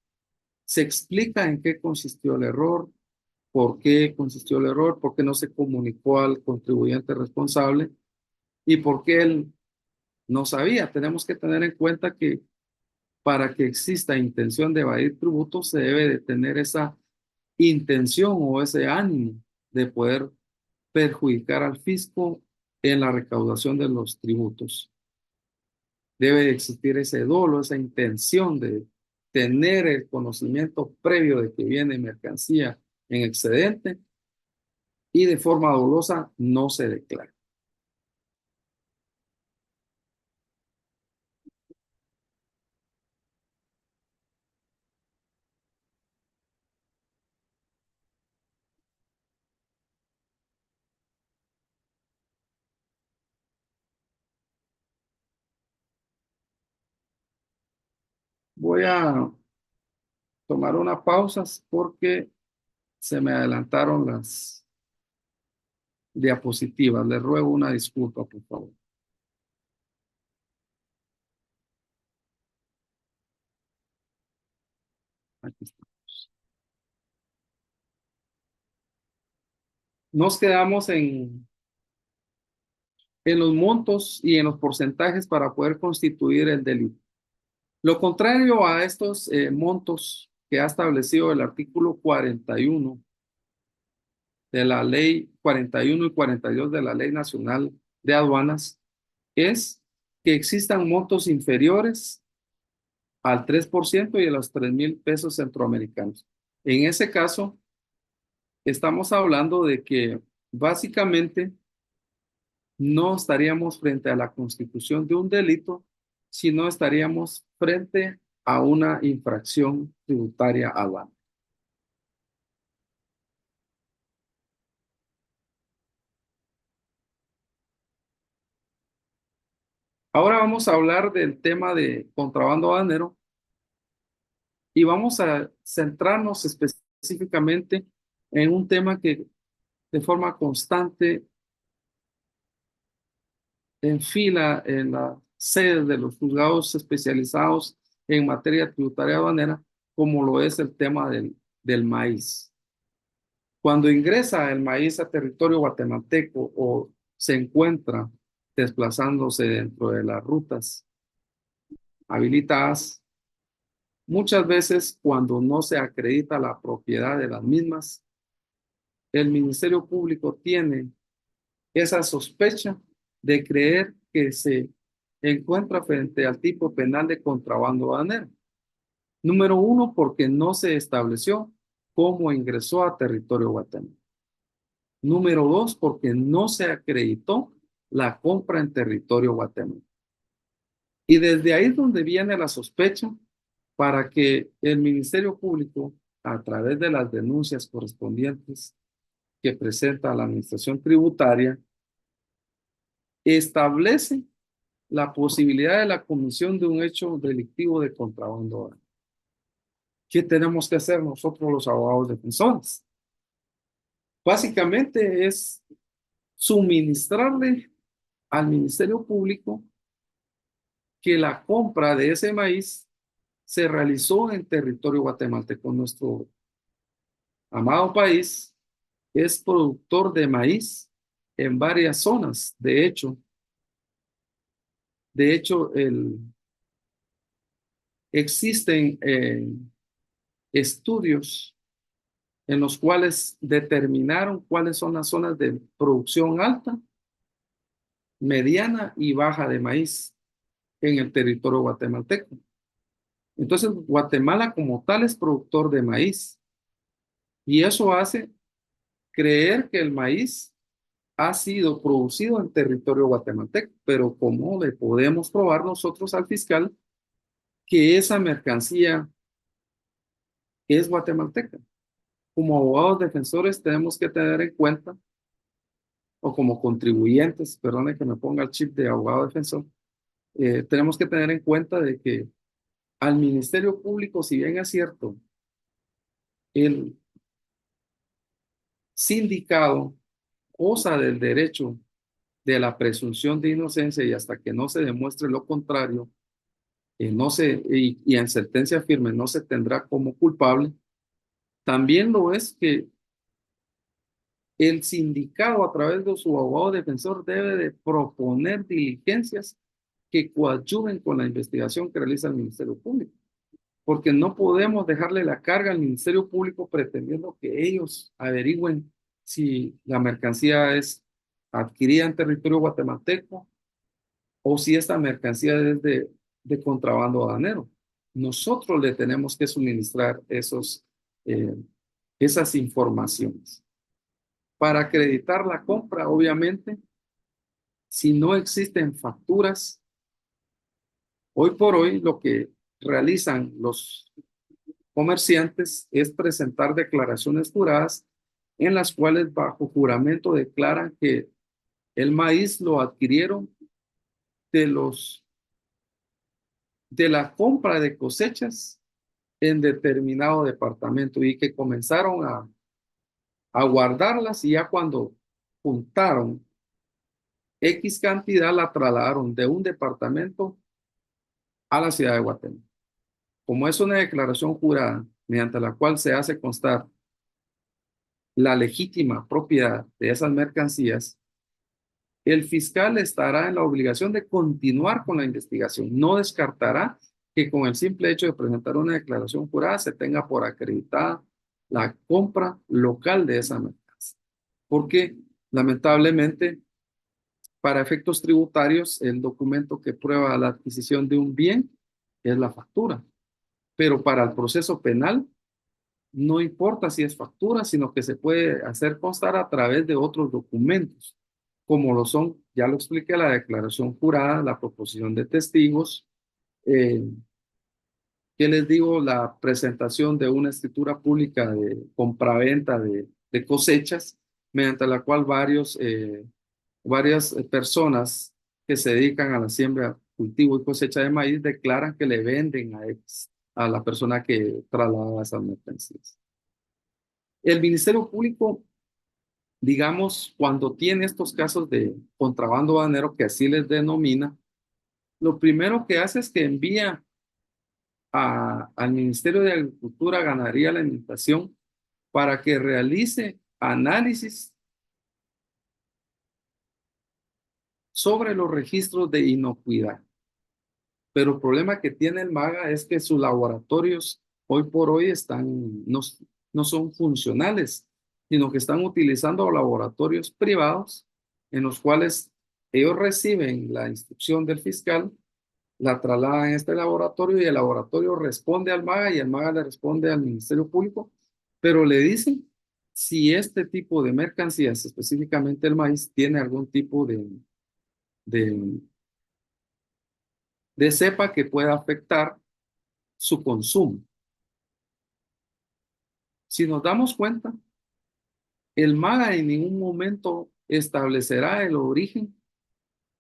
se explica en qué consistió el error, por qué consistió el error, por qué no se comunicó al contribuyente responsable y por qué él no sabía. Tenemos que tener en cuenta que para que exista intención de evadir tributos se debe de tener esa intención o ese ánimo de poder perjudicar al fisco en la recaudación de los tributos. Debe de existir ese dolo, esa intención de tener el conocimiento previo de que viene mercancía en excedente y de forma dolosa no se declara. Voy a tomar unas pausas porque se me adelantaron las diapositivas. Les ruego una disculpa, por favor. Aquí está. Nos quedamos en los montos y en los porcentajes para poder constituir el delito. Lo contrario a estos montos que ha establecido el artículo 41 de la ley 41 y 42 de la Ley Nacional de Aduanas es que existan montos inferiores al 3% y a los 3,000 pesos centroamericanos. En ese caso, estamos hablando de que básicamente no estaríamos frente a la constitución de un delito, sino estaríamos frente a una infracción tributaria aduanera. Ahora vamos a hablar del tema de contrabando aduanero y vamos a centrarnos específicamente en un tema que de forma constante enfila en la sede de los juzgados especializados en materia tributaria aduanera, como lo es el tema del maíz. Cuando ingresa el maíz a territorio guatemalteco o se encuentra desplazándose dentro de las rutas habilitadas, muchas veces cuando no se acredita la propiedad de las mismas, el Ministerio Público tiene esa sospecha de creer que se encuentra frente al tipo penal de contrabando aduanero. Número uno, porque no se estableció cómo ingresó a territorio guatemalteco. Número dos, porque no se acreditó la compra en territorio guatemalteco. Y desde ahí es donde viene la sospecha para que el Ministerio Público, a través de las denuncias correspondientes que presenta la Administración Tributaria, establece la posibilidad de la comisión de un hecho delictivo de contrabando. ¿Qué tenemos que hacer nosotros los abogados defensores? Básicamente es suministrarle al Ministerio Público que la compra de ese maíz se realizó en territorio guatemalteco. Nuestro amado país es productor de maíz en varias zonas. De hecho, existen estudios en los cuales determinaron cuáles son las zonas de producción alta, mediana y baja de maíz en el territorio guatemalteco. Entonces, Guatemala como tal es productor de maíz y eso hace creer que el maíz ha sido producido en territorio guatemalteco, pero ¿cómo le podemos probar nosotros al fiscal que esa mercancía es guatemalteca? Como abogados defensores tenemos que tener en cuenta, o como contribuyentes, perdone que me ponga el chip de abogado defensor, tenemos que tener en cuenta de que al Ministerio Público, si bien es cierto, el sindicado goza del derecho de la presunción de inocencia y hasta que no se demuestre lo contrario, y en sentencia firme no se tendrá como culpable, también lo es que el sindicado a través de su abogado defensor debe de proponer diligencias que coadyuven con la investigación que realiza el Ministerio Público, porque no podemos dejarle la carga al Ministerio Público pretendiendo que ellos averigüen si la mercancía es adquirida en territorio guatemalteco o si esta mercancía es de contrabando aduanero. Nosotros le tenemos que suministrar esas informaciones. Para acreditar la compra, obviamente, si no existen facturas, hoy por hoy lo que realizan los comerciantes es presentar declaraciones juradas en las cuales bajo juramento declaran que el maíz lo adquirieron de la compra de cosechas en determinado departamento y que comenzaron a guardarlas y ya cuando juntaron X cantidad la trasladaron de un departamento a la ciudad de Guatemala. Como es una declaración jurada mediante la cual se hace constar la legítima propiedad de esas mercancías, el fiscal estará en la obligación de continuar con la investigación. No descartará que con el simple hecho de presentar una declaración jurada se tenga por acreditada la compra local de esa mercancía. Porque lamentablemente, para efectos tributarios, el documento que prueba la adquisición de un bien es la factura. Pero para el proceso penal, no importa si es factura, sino que se puede hacer constar a través de otros documentos, como lo son, ya lo expliqué, la declaración jurada, la proposición de testigos, ¿qué les digo? La presentación de una escritura pública de compraventa de cosechas, mediante la cual varias personas que se dedican a la siembra, cultivo y cosecha de maíz declaran que le venden a la persona que traslada esas mercancías. El Ministerio Público, digamos, cuando tiene estos casos de contrabando aduanero, que así les denomina, lo primero que hace es que envía al Ministerio de Agricultura, Ganadería y Alimentación para que realice análisis sobre los registros de inocuidad. Pero el problema que tiene el MAGA es que sus laboratorios hoy por hoy no son funcionales, sino que están utilizando laboratorios privados en los cuales ellos reciben la instrucción del fiscal, la trasladan a este laboratorio y el laboratorio responde al MAGA y el MAGA le responde al Ministerio Público, pero le dicen si este tipo de mercancías, específicamente el maíz, tiene algún tipo de cepa que pueda afectar su consumo. Si nos damos cuenta, el MAGA en ningún momento establecerá el origen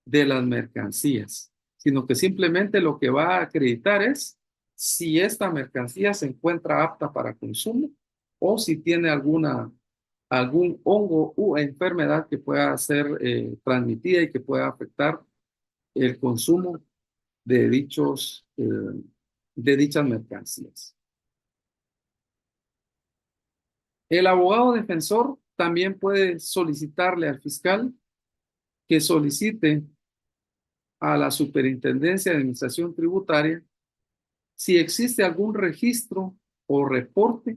de las mercancías, sino que simplemente lo que va a acreditar es si esta mercancía se encuentra apta para consumo o si tiene algún hongo u enfermedad que pueda ser transmitida y que pueda afectar el consumo de dichas mercancías. El abogado defensor también puede solicitarle al fiscal que solicite a la Superintendencia de Administración Tributaria si existe algún registro o reporte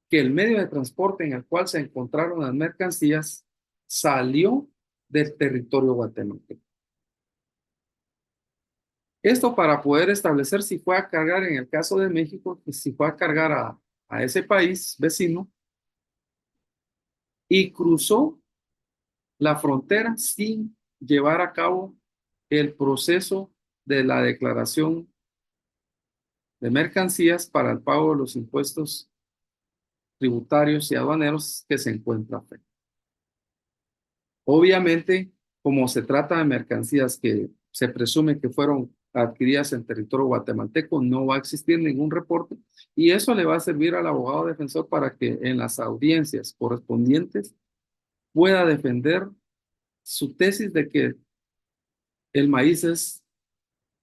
que el medio de transporte en el cual se encontraron las mercancías salió del territorio guatemalteco. Esto para poder establecer si fue a cargar, en el caso de México, si fue a cargar a ese país vecino y cruzó la frontera sin llevar a cabo el proceso de la declaración de mercancías para el pago de los impuestos tributarios y aduaneros que se encuentra afectados. Obviamente, como se trata de mercancías que se presume que fueron adquiridas en territorio guatemalteco, no va a existir ningún reporte y eso le va a servir al abogado defensor para que en las audiencias correspondientes pueda defender su tesis de que el maíz es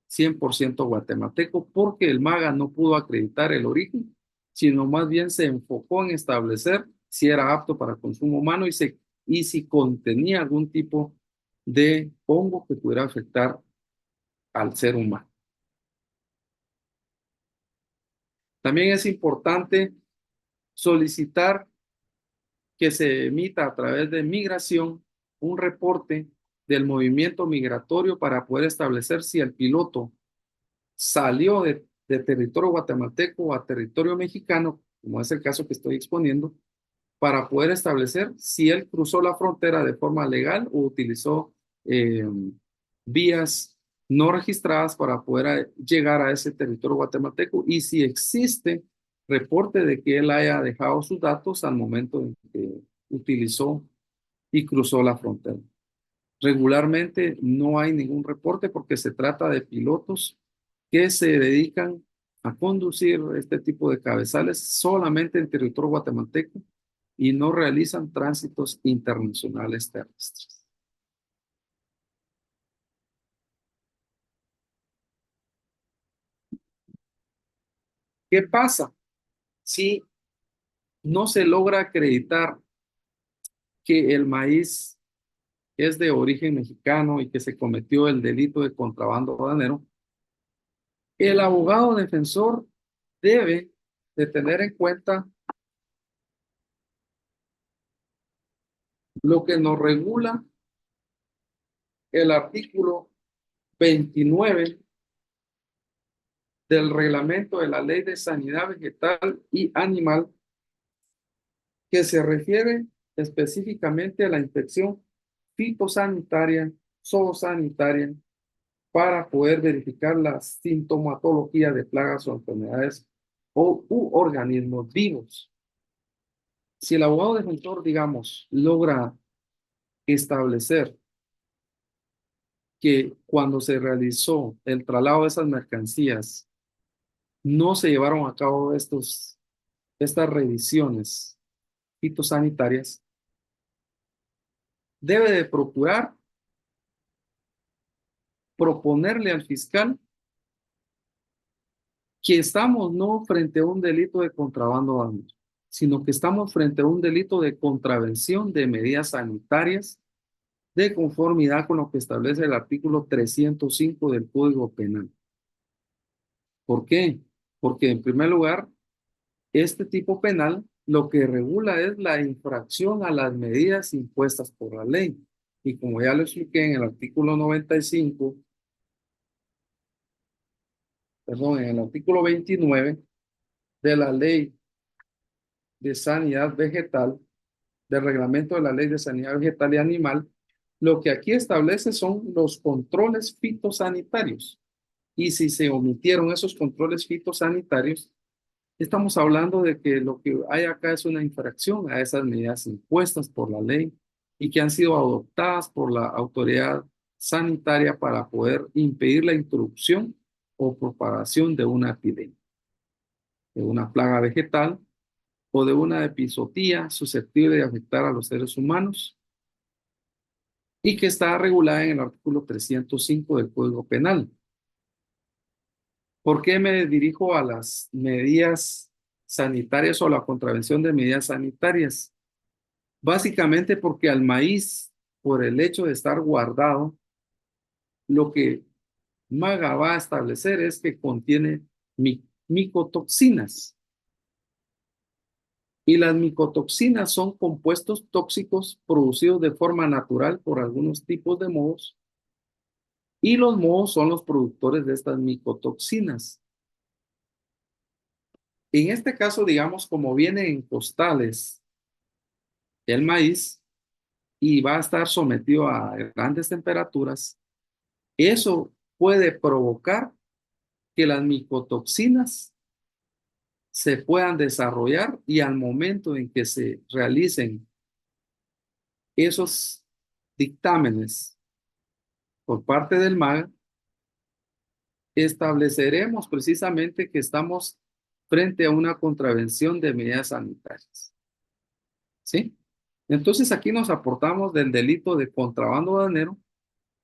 100% guatemalteco porque el MAGA no pudo acreditar el origen, sino más bien se enfocó en establecer si era apto para consumo humano y si contenía algún tipo de hongo que pudiera afectar al ser humano. También es importante solicitar que se emita a través de migración un reporte del movimiento migratorio para poder establecer si el piloto salió de territorio guatemalteco a territorio mexicano, como es el caso que estoy exponiendo, para poder establecer si él cruzó la frontera de forma legal o utilizó vías no registradas para poder llegar a ese territorio guatemalteco y si existe reporte de que él haya dejado sus datos al momento en que utilizó y cruzó la frontera. Regularmente no hay ningún reporte porque se trata de pilotos que se dedican a conducir este tipo de cabezales solamente en territorio guatemalteco y no realizan tránsitos internacionales terrestres. ¿Qué pasa si no se logra acreditar que el maíz es de origen mexicano y que se cometió el delito de contrabando aduanero? El abogado defensor debe de tener en cuenta lo que nos regula el artículo 29 del reglamento de la Ley de Sanidad Vegetal y Animal, que se refiere específicamente a la inspección fitosanitaria, zoosanitaria, para poder verificar la sintomatología de plagas o enfermedades u organismos vivos. Si el abogado defensor, digamos, logra establecer que cuando se realizó el traslado de esas mercancías no se llevaron a cabo estas revisiones fitosanitarias, debe de procurar proponerle al fiscal que estamos no frente a un delito de contrabando aduanero, sino que estamos frente a un delito de contravención de medidas sanitarias de conformidad con lo que establece el artículo 305 del Código Penal. ¿Por qué? Porque en primer lugar, este tipo penal lo que regula es la infracción a las medidas impuestas por la ley. Y como ya lo expliqué en el artículo 95, perdón, en el artículo 29 de la Ley de Sanidad Vegetal, del reglamento de la Ley de Sanidad Vegetal y Animal, lo que aquí establece son los controles fitosanitarios. Y si se omitieron esos controles fitosanitarios, estamos hablando de que lo que hay acá es una infracción a esas medidas impuestas por la ley y que han sido adoptadas por la autoridad sanitaria para poder impedir la introducción o propagación de una epidemia, de una plaga vegetal o de una epizootia susceptible de afectar a los seres humanos y que está regulada en el artículo 305 del Código Penal. ¿Por qué me dirijo a las medidas sanitarias o la contravención de medidas sanitarias? Básicamente porque al maíz, por el hecho de estar guardado, lo que MAGA va a establecer es que contiene micotoxinas. Y las micotoxinas son compuestos tóxicos producidos de forma natural por algunos tipos de mohos, y los mohos son los productores de estas micotoxinas. En este caso, digamos, como viene en costales el maíz y va a estar sometido a grandes temperaturas, eso puede provocar que las micotoxinas se puedan desarrollar, y al momento en que se realicen esos dictámenes por parte del MAGA, estableceremos precisamente que estamos frente a una contravención de medidas sanitarias. ¿Sí? Entonces aquí nos aportamos del delito de contrabando aduanero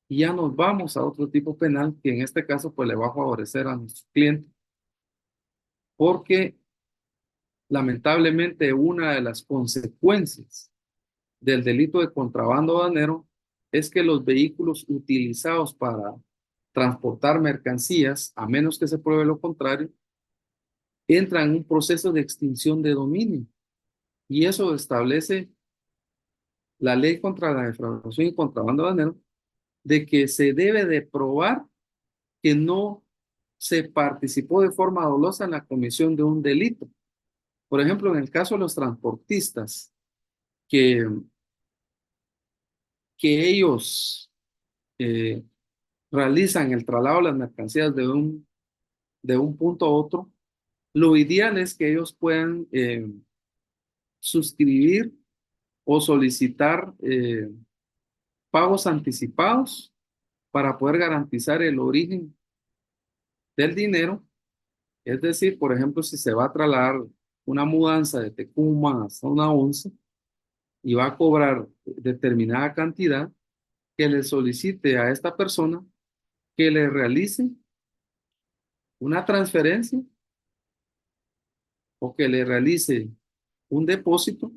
y ya nos vamos a otro tipo penal que en este caso pues le va a favorecer a nuestro cliente, porque lamentablemente una de las consecuencias del delito de contrabando aduanero es que los vehículos utilizados para transportar mercancías, a menos que se pruebe lo contrario, entran en un proceso de extinción de dominio. Y eso establece la ley contra la defraudación y contrabando aduanero, de que se debe de probar que no se participó de forma dolosa en la comisión de un delito. Por ejemplo, en el caso de los transportistas, que, que ellos eh, realizan el traslado de las mercancías de un punto a otro, lo ideal es que ellos puedan suscribir o solicitar pagos anticipados para poder garantizar el origen del dinero. Es decir, por ejemplo, si se va a trasladar una mudanza de Tecuma hasta una once y va a cobrar determinada cantidad, que le solicite a esta persona que le realice una transferencia o que le realice un depósito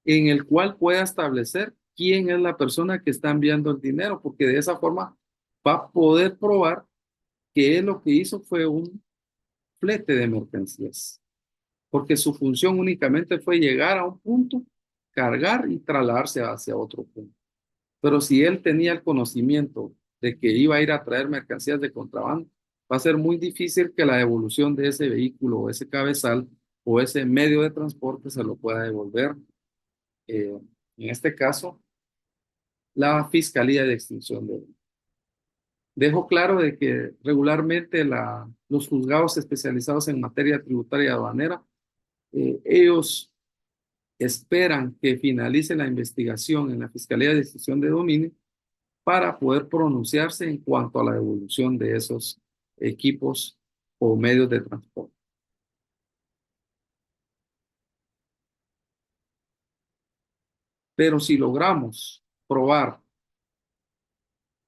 en el cual pueda establecer quién es la persona que está enviando el dinero, porque de esa forma va a poder probar que él lo que hizo fue un flete de mercancías, porque su función únicamente fue llegar a un punto, cargar y trasladarse hacia otro punto. Pero si él tenía el conocimiento de que iba a ir a traer mercancías de contrabando, va a ser muy difícil que la devolución de ese vehículo o ese cabezal o ese medio de transporte se lo pueda devolver. En este caso, la Fiscalía de Extinción de Delitos. Dejo claro de que regularmente los juzgados especializados en materia tributaria y aduanera, ellos esperan que finalice la investigación en la Fiscalía de Extinción de Dominio para poder pronunciarse en cuanto a la devolución de esos equipos o medios de transporte. Pero si logramos probar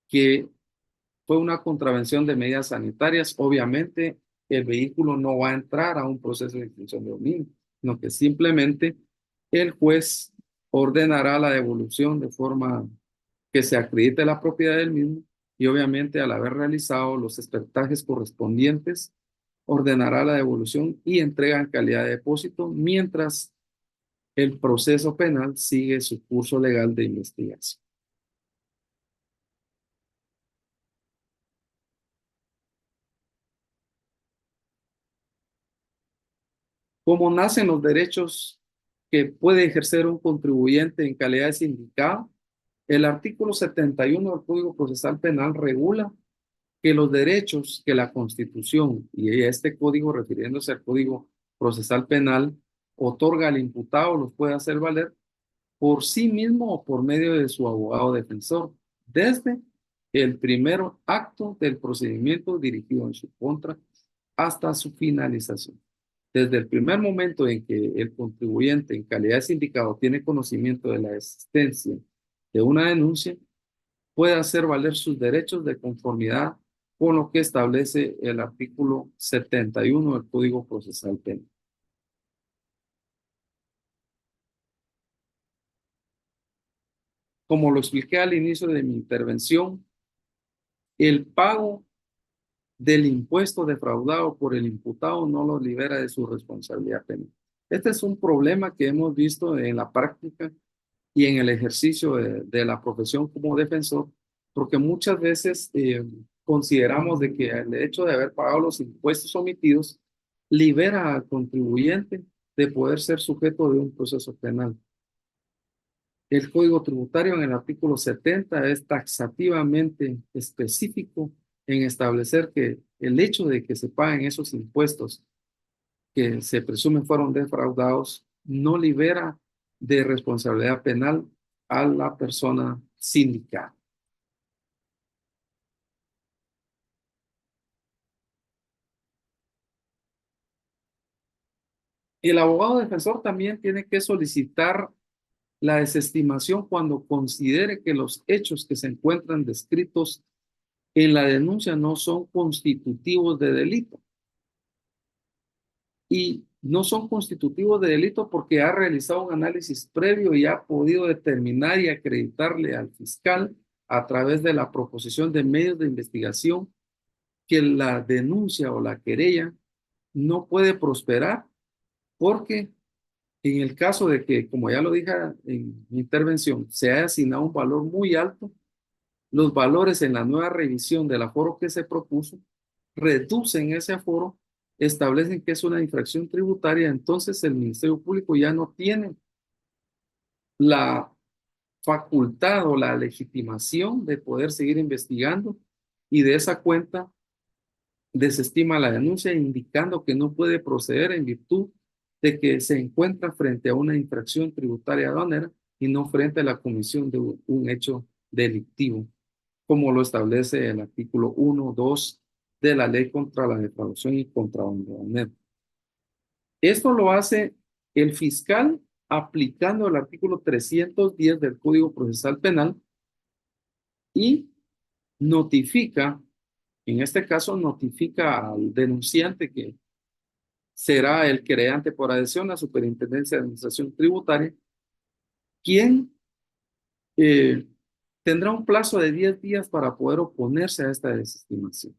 que fue una contravención de medidas sanitarias, obviamente el vehículo no va a entrar a un proceso de extinción de dominio, sino que simplemente el juez ordenará la devolución de forma que se acredite la propiedad del mismo, y obviamente al haber realizado los expertajes correspondientes, ordenará la devolución y entrega en calidad de depósito mientras el proceso penal sigue su curso legal de investigación. ¿Cómo nacen los derechos que puede ejercer un contribuyente en calidad de sindicado? El artículo 71 del Código Procesal Penal regula que los derechos que la Constitución y este código, refiriéndose al Código Procesal Penal, otorga al imputado los puede hacer valer por sí mismo o por medio de su abogado defensor, desde el primer acto del procedimiento dirigido en su contra hasta su finalización. Desde el primer momento en que el contribuyente en calidad de sindicado tiene conocimiento de la existencia de una denuncia, puede hacer valer sus derechos de conformidad con lo que establece el artículo 71 del Código Procesal Penal. Como lo expliqué al inicio de mi intervención, el pago del impuesto defraudado por el imputado no lo libera de su responsabilidad penal. Este es un problema que hemos visto en la práctica y en el ejercicio de la profesión como defensor, porque muchas veces consideramos de que el hecho de haber pagado los impuestos omitidos libera al contribuyente de poder ser sujeto de un proceso penal. El Código Tributario en el artículo 70 es taxativamente específico en establecer que el hecho de que se paguen esos impuestos que se presumen fueron defraudados no libera de responsabilidad penal a la persona sindicada. El abogado defensor también tiene que solicitar la desestimación cuando considere que los hechos que se encuentran descritos en la denuncia no son constitutivos de delito. Y no son constitutivos de delito porque ha realizado un análisis previo y ha podido determinar y acreditarle al fiscal a través de la proposición de medios de investigación que la denuncia o la querella no puede prosperar porque en el caso de que, como ya lo dije en mi intervención, se haya asignado un valor muy alto, los valores en la nueva revisión del aforo que se propuso reducen ese aforo, establecen que es una infracción tributaria, entonces el Ministerio Público ya no tiene la facultad o la legitimación de poder seguir investigando y de esa cuenta desestima la denuncia indicando que no puede proceder en virtud de que se encuentra frente a una infracción tributaria aduanera y no frente a la comisión de un hecho delictivo, como lo establece el artículo 1, 2 de la Ley contra la Defraudación y Contrabando aduanero. Esto lo hace el fiscal aplicando el artículo 310 del Código Procesal Penal y notifica, en este caso notifica al denunciante que será el querellante por adhesión a la Superintendencia de Administración Tributaria, quien tendrá un plazo de 10 días para poder oponerse a esta desestimación.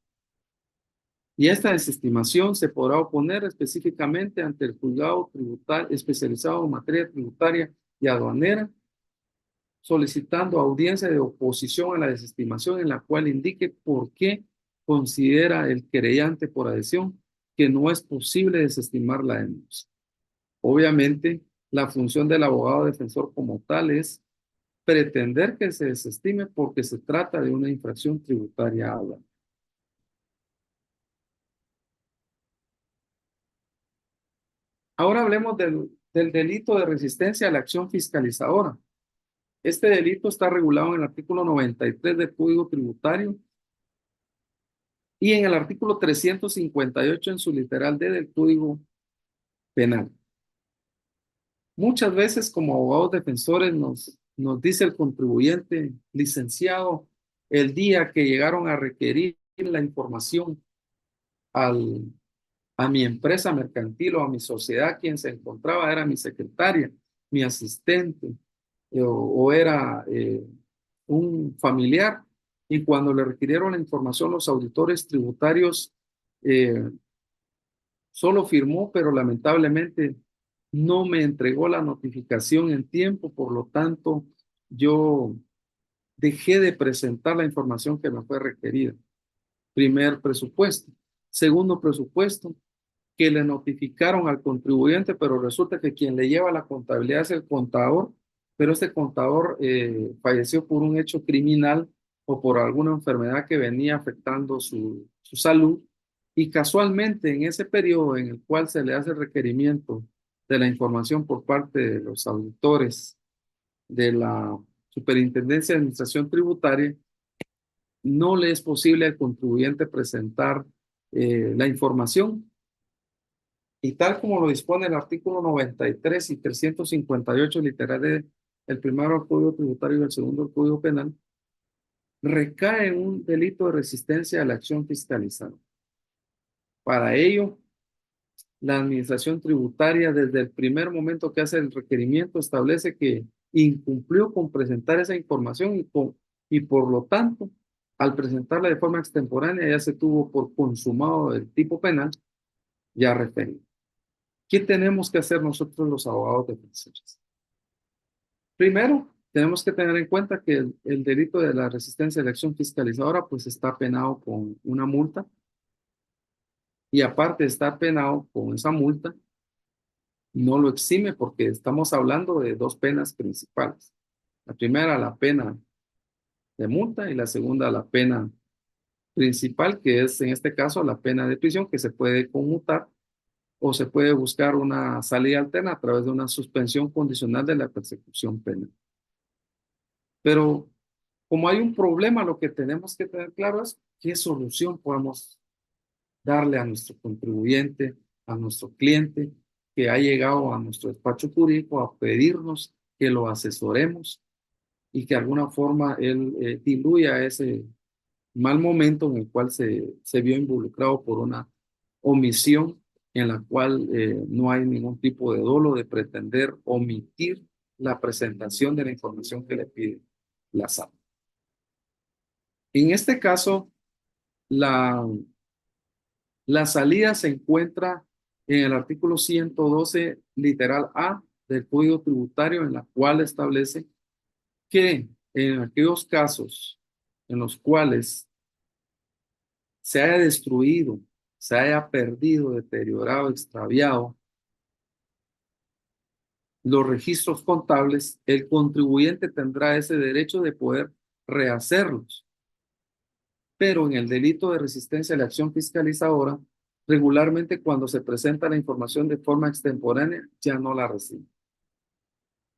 Y esta desestimación se podrá oponer específicamente ante el juzgado tributario especializado en materia tributaria y aduanera, solicitando audiencia de oposición a la desestimación en la cual indique por qué considera el querellante por adhesión que no es posible desestimar la denuncia. Obviamente, la función del abogado defensor como tal es pretender que se desestime porque se trata de una infracción tributaria aduanera. Ahora hablemos del delito de resistencia a la acción fiscalizadora. Este delito está regulado en el artículo 93 del Código Tributario y en el artículo 358 en su literal D del Código Penal. Muchas veces como abogados defensores nos dice el contribuyente, licenciado, el día que llegaron a requerir la información a mi empresa mercantil o a mi sociedad, quien se encontraba era mi secretaria, mi asistente o era un familiar. Y cuando le requirieron la información, los auditores tributarios solo firmó, pero lamentablemente no me entregó la notificación en tiempo, por lo tanto, yo dejé de presentar la información que me fue requerida. Primer presupuesto. Segundo presupuesto, que le notificaron al contribuyente, pero resulta que quien le lleva la contabilidad es el contador, pero este contador falleció por un hecho criminal o por alguna enfermedad que venía afectando su salud. Y casualmente en ese periodo en el cual se le hace el requerimiento de la información por parte de los auditores de la Superintendencia de Administración Tributaria, no le es posible al contribuyente presentar la información. Y tal como lo dispone el artículo 93 y 358 literal el primero del Código Tributario y el segundo del Código Penal, recae en un delito de resistencia a la acción fiscalizada. Para ello, la administración tributaria desde el primer momento que hace el requerimiento establece que incumplió con presentar esa información y por lo tanto, al presentarla de forma extemporánea ya se tuvo por consumado el tipo penal ya referido. ¿Qué tenemos que hacer nosotros los abogados defensores? Primero, tenemos que tener en cuenta que el delito de la resistencia a la acción fiscalizadora pues está penado con una multa, y aparte de estar penado con esa multa, no lo exime porque estamos hablando de dos penas principales. La primera, la pena de multa, y la segunda, la pena principal, que es en este caso la pena de prisión, que se puede conmutar o se puede buscar una salida alterna a través de una suspensión condicional de la persecución penal. Pero como hay un problema, lo que tenemos que tener claro es qué solución podemos darle a nuestro contribuyente, a nuestro cliente que ha llegado a nuestro despacho jurídico a pedirnos que lo asesoremos y que de alguna forma él diluya ese mal momento en el cual se vio involucrado por una omisión en la cual no hay ningún tipo de dolo de pretender omitir la presentación de la información que le pide la SAT. En este caso, la salida se encuentra en el artículo 112, literal A del Código Tributario, en la cual establece que en aquellos casos en los cuales se haya destruido, se haya perdido, deteriorado, extraviado los registros contables, el contribuyente tendrá ese derecho de poder rehacerlos. Pero en el delito de resistencia a la acción fiscalizadora, regularmente cuando se presenta la información de forma extemporánea, ya no la recibe.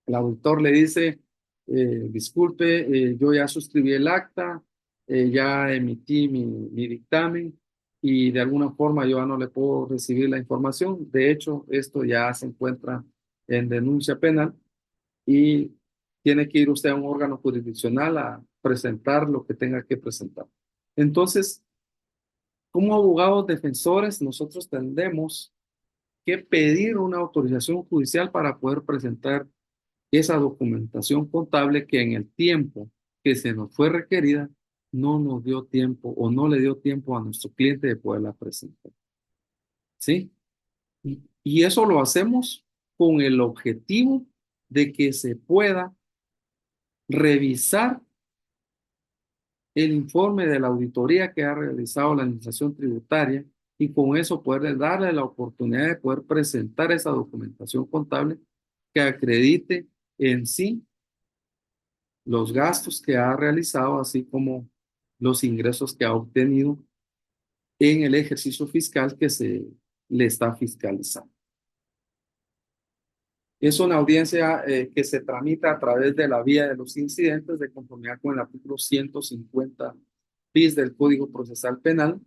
El auditor le dice, disculpe, yo ya suscribí el acta, ya emití mi dictamen y de alguna forma yo ya no le puedo recibir la información. De hecho, esto ya se encuentra en denuncia penal y tiene que ir usted a un órgano jurisdiccional a presentar lo que tenga que presentar. Entonces, como abogados defensores, nosotros tendremos que pedir una autorización judicial para poder presentar esa documentación contable que en el tiempo que se nos fue requerida no nos dio tiempo o no le dio tiempo a nuestro cliente de poderla presentar. ¿Sí? Y eso lo hacemos con el objetivo de que se pueda revisar el informe de la auditoría que ha realizado la Administración Tributaria y con eso poder darle la oportunidad de poder presentar esa documentación contable que acredite en sí los gastos que ha realizado, así como los ingresos que ha obtenido en el ejercicio fiscal que se le está fiscalizando. Es una audiencia que se tramita a través de la vía de los incidentes de conformidad con el artículo 150 bis del Código Procesal Penal.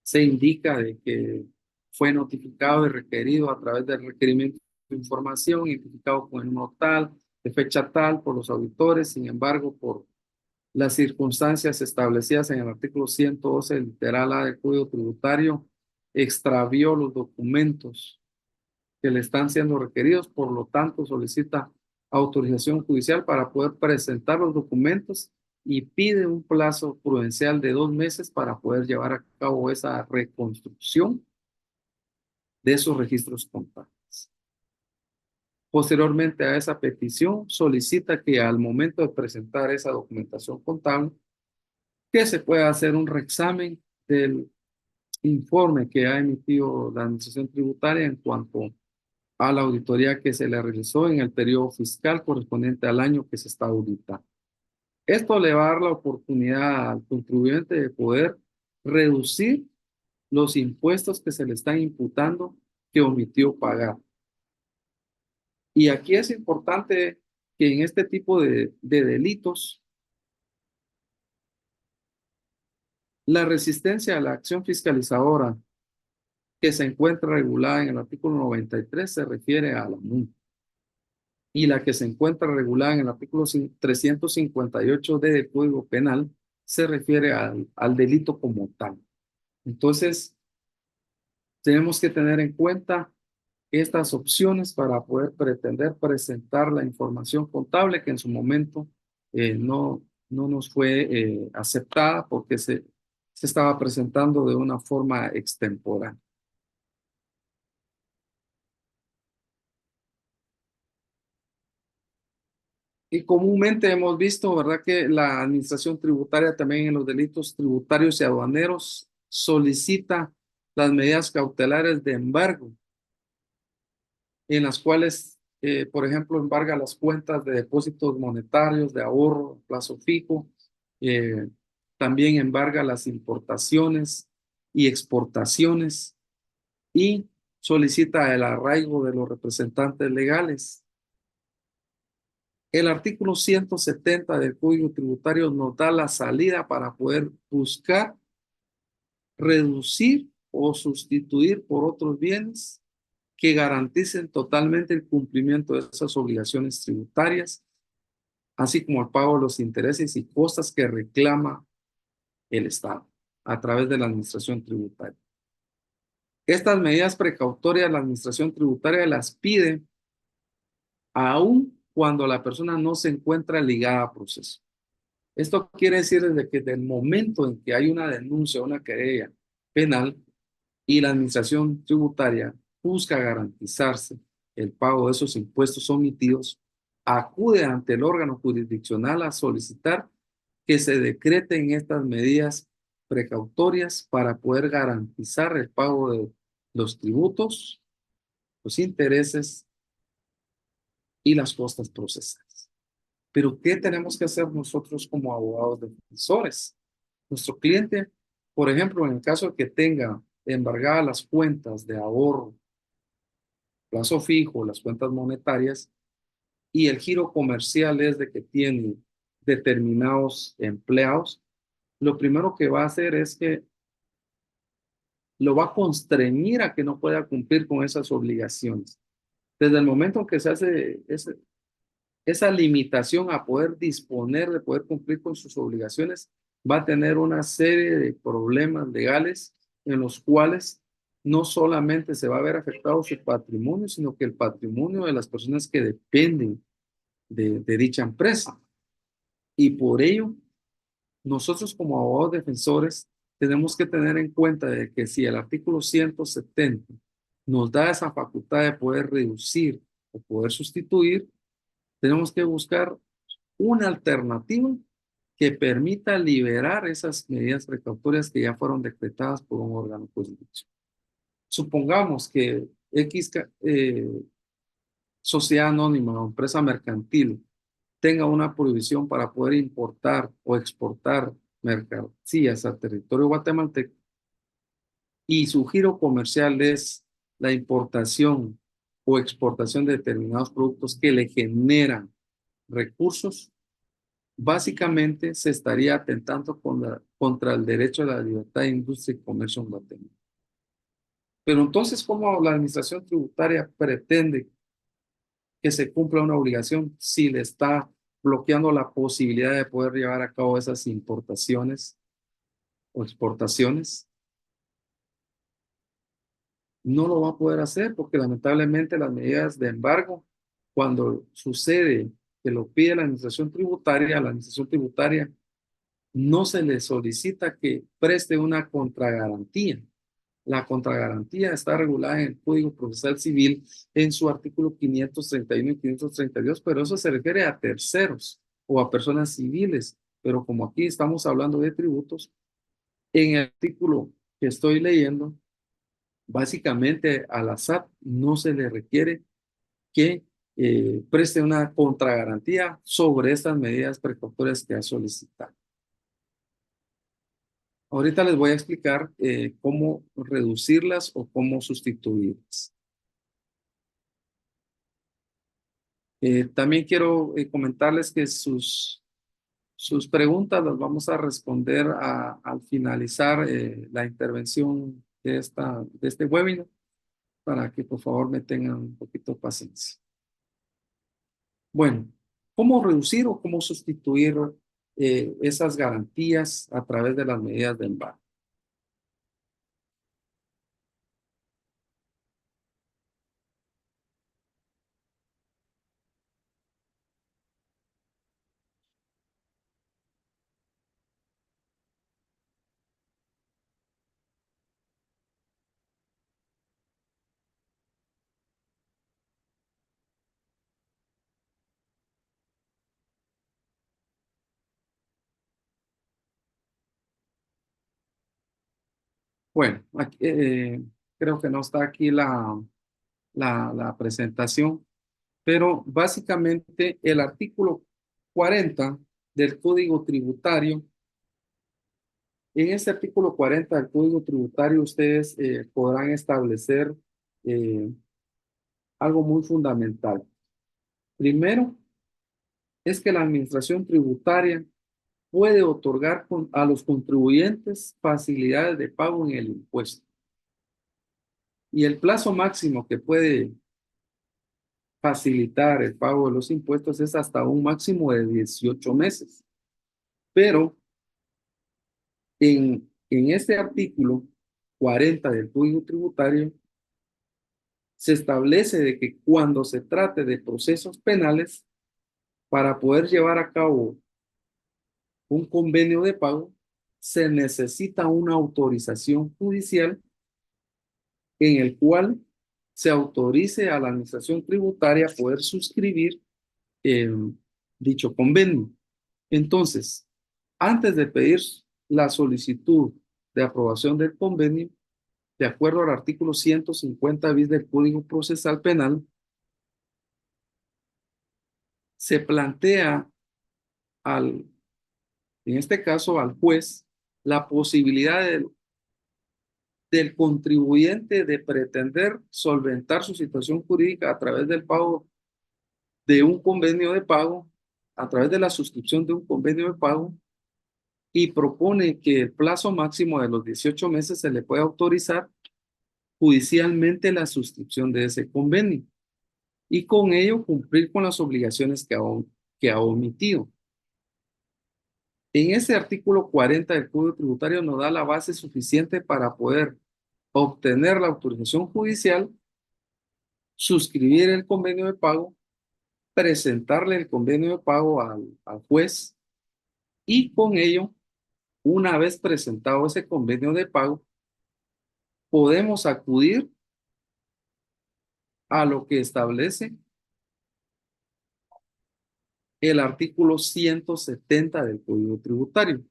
Se indica de que fue notificado y requerido a través del requerimiento de información identificado con el número tal, de fecha tal por los auditores. Sin embargo, por las circunstancias establecidas en el artículo 112, literal A del Código Tributario, extravió los documentos que le están siendo requeridos, por lo tanto solicita autorización judicial para poder presentar los documentos y pide un plazo prudencial de 2 meses para poder llevar a cabo esa reconstrucción de esos registros contables. Posteriormente a esa petición, solicita que al momento de presentar esa documentación contable, que se pueda hacer un reexamen del informe que ha emitido la Administración Tributaria en cuanto a la auditoría que se le realizó en el periodo fiscal correspondiente al año que se está auditando. Esto le va a dar la oportunidad al contribuyente de poder reducir los impuestos que se le están imputando que omitió pagar. Y aquí es importante que en este tipo de delitos, la resistencia a la acción fiscalizadora que se encuentra regulada en el artículo 93 se refiere a la multa. Y la que se encuentra regulada en el artículo 358 del Código Penal se refiere al delito como tal. Entonces, tenemos que tener en cuenta estas opciones para poder pretender presentar la información contable que en su momento no nos fue aceptada porque se estaba presentando de una forma extemporánea. Y comúnmente hemos visto, ¿verdad?, que la administración tributaria también en los delitos tributarios y aduaneros solicita las medidas cautelares de embargo, en las cuales, por ejemplo, embarga las cuentas de depósitos monetarios, de ahorro, plazo fijo, eh, también embarga las importaciones y exportaciones y solicita el arraigo de los representantes legales. El artículo 170 del Código Tributario nos da la salida para poder buscar, reducir o sustituir por otros bienes que garanticen totalmente el cumplimiento de esas obligaciones tributarias, así como el pago de los intereses y costas que reclama el Estado a través de la administración tributaria. Estas medidas precautorias la administración tributaria las pide aun cuando la persona no se encuentra ligada a proceso. Esto quiere decir desde que del momento en que hay una denuncia, una querella penal y la administración tributaria busca garantizarse el pago de esos impuestos omitidos, acude ante el órgano jurisdiccional a solicitar que se decreten estas medidas precautorias para poder garantizar el pago de los tributos, los intereses y las costas procesales. Pero ¿qué tenemos que hacer nosotros como abogados defensores? Nuestro cliente, por ejemplo, en el caso de que tenga embargadas las cuentas de ahorro, plazo fijo, las cuentas monetarias, y el giro comercial es de que tiene determinados empleados, lo primero que va a hacer es que lo va a constreñir a que no pueda cumplir con esas obligaciones. Desde el momento en que se hace esa limitación a poder disponer de poder cumplir con sus obligaciones, va a tener una serie de problemas legales en los cuales no solamente se va a ver afectado su patrimonio, sino que el patrimonio de las personas que dependen de dicha empresa. Y por ello, nosotros como abogados defensores tenemos que tener en cuenta de que si el artículo 170 nos da esa facultad de poder reducir o poder sustituir, tenemos que buscar una alternativa que permita liberar esas medidas precautorias que ya fueron decretadas por un órgano jurisdiccional. Supongamos que X sociedad anónima o empresa mercantil tenga una prohibición para poder importar o exportar mercancías al territorio guatemalteco y su giro comercial es la importación o exportación de determinados productos que le generan recursos, básicamente se estaría atentando contra el derecho a la libertad de industria y comercio en Guatemala. Pero entonces, ¿cómo la administración tributaria pretende que se cumpla una obligación si le está bloqueando la posibilidad de poder llevar a cabo esas importaciones o exportaciones? No lo va a poder hacer porque lamentablemente las medidas de embargo, cuando sucede que lo pide la administración tributaria no se le solicita que preste una contragarantía. La contragarantía está regulada en el Código Procesal Civil en su artículo 531 y 532, pero eso se refiere a terceros o a personas civiles. Pero como aquí estamos hablando de tributos, en el artículo que estoy leyendo, básicamente a la SAT no se le requiere que preste una contragarantía sobre estas medidas precautorias que ha solicitado. Ahorita les voy a explicar cómo reducirlas o cómo sustituirlas. También quiero comentarles que sus preguntas las vamos a responder al finalizar la intervención de este webinar para que por favor me tengan un poquito de paciencia. Bueno, ¿cómo reducir o cómo sustituir esas garantías a través de las medidas de embargo? Bueno, creo que no está aquí la presentación, pero básicamente el artículo 40 del Código Tributario. En este artículo 40 del Código Tributario ustedes podrán establecer eh, algo muy fundamental. Primero, es que la administración tributaria puede otorgar a los contribuyentes facilidades de pago en el impuesto. Y el plazo máximo que puede facilitar el pago de los impuestos es hasta un máximo de 18 meses. Pero en este artículo 40 del Código Tributario se establece de que cuando se trate de procesos penales, para poder llevar a cabo un convenio de pago, se necesita una autorización judicial en el cual se autorice a la administración tributaria a poder suscribir eh, dicho convenio. Entonces, antes de pedir la solicitud de aprobación del convenio, de acuerdo al artículo 150 bis del Código Procesal Penal, se plantea en este caso al juez, la posibilidad del contribuyente de pretender solventar su situación jurídica a través del pago de un convenio de pago, a través de la suscripción de un convenio de pago, y propone que el plazo máximo de los 18 meses se le puede autorizar judicialmente la suscripción de ese convenio y con ello cumplir con las obligaciones que ha omitido. En ese artículo 40 del Código Tributario nos da la base suficiente para poder obtener la autorización judicial, suscribir el convenio de pago, presentarle el convenio de pago al juez y con ello, una vez presentado ese convenio de pago, podemos acudir a lo que establece el artículo 170 del Código Tributario.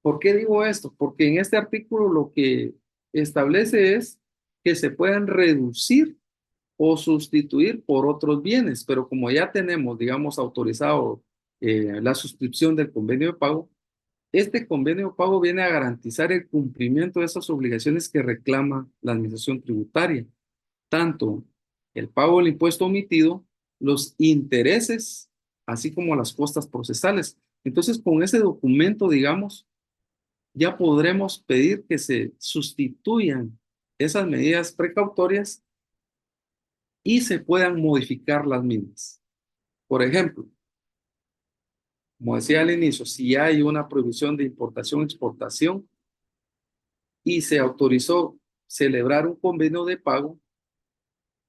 ¿Por qué digo esto? Porque en este artículo lo que establece es que se puedan reducir o sustituir por otros bienes, pero como ya tenemos, digamos, autorizado la suscripción del convenio de pago, este convenio de pago viene a garantizar el cumplimiento de esas obligaciones que reclama la administración tributaria, tanto el pago del impuesto omitido, los intereses, así como las costas procesales. Entonces, con ese documento, digamos, ya podremos pedir que se sustituyan esas medidas precautorias y se puedan modificar las mismas. Por ejemplo, como decía al inicio, si hay una prohibición de importación-exportación y se autorizó celebrar un convenio de pago,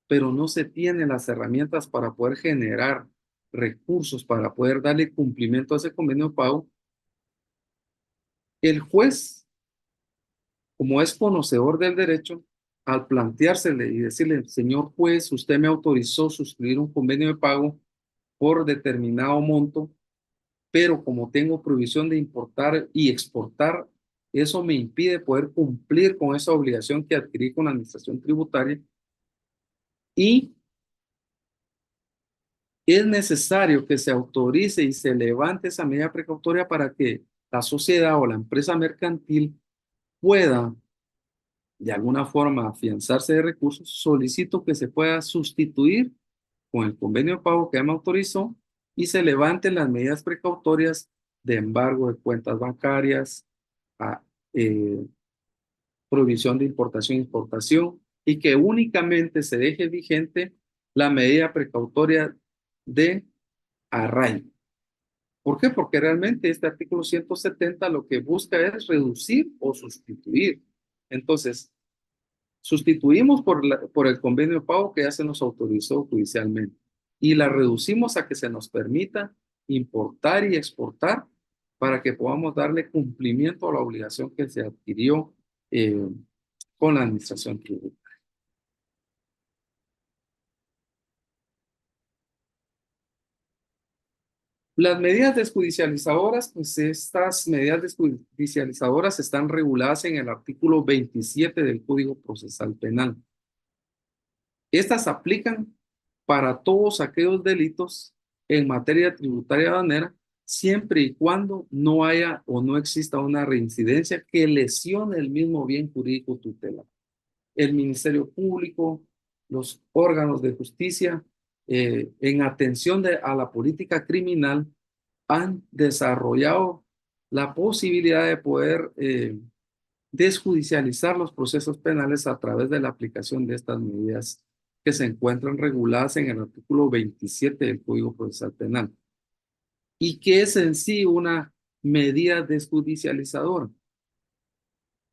pero no se tienen las herramientas para poder generar recursos, para poder darle cumplimiento a ese convenio de pago, el juez, como es conocedor del derecho, al planteársele y decirle, señor juez, usted me autorizó suscribir un convenio de pago por determinado monto, pero como tengo prohibición de importar y exportar, eso me impide poder cumplir con esa obligación que adquirí con la administración tributaria y es necesario que se autorice y se levante esa medida precautoria para que la sociedad o la empresa mercantil pueda de alguna forma afianzarse de recursos. Solicito que se pueda sustituir con el convenio de pago que ya me autorizó y se levanten las medidas precautorias de embargo de cuentas bancarias, a, eh, prohibición de importación e exportación y que únicamente se deje vigente la medida precautoria de arraigo. ¿Por qué? Porque realmente este artículo 170 lo que busca es reducir o sustituir. Entonces, sustituimos por el convenio de pago que ya se nos autorizó judicialmente y la reducimos a que se nos permita importar y exportar para que podamos darle cumplimiento a la obligación que se adquirió con la administración tributaria. Las medidas desjudicializadoras, pues estas medidas desjudicializadoras están reguladas en el artículo 27 del Código Procesal Penal. Estas aplican para todos aquellos delitos en materia tributaria aduanera, siempre y cuando no haya o no exista una reincidencia que lesione el mismo bien jurídico tutelado. El Ministerio Público, los órganos de justicia, en atención a la política criminal, han desarrollado la posibilidad de poder desjudicializar los procesos penales a través de la aplicación de estas medidas que se encuentran reguladas en el artículo 27 del Código Procesal Penal. ¿Y qué es en sí una medida desjudicializadora?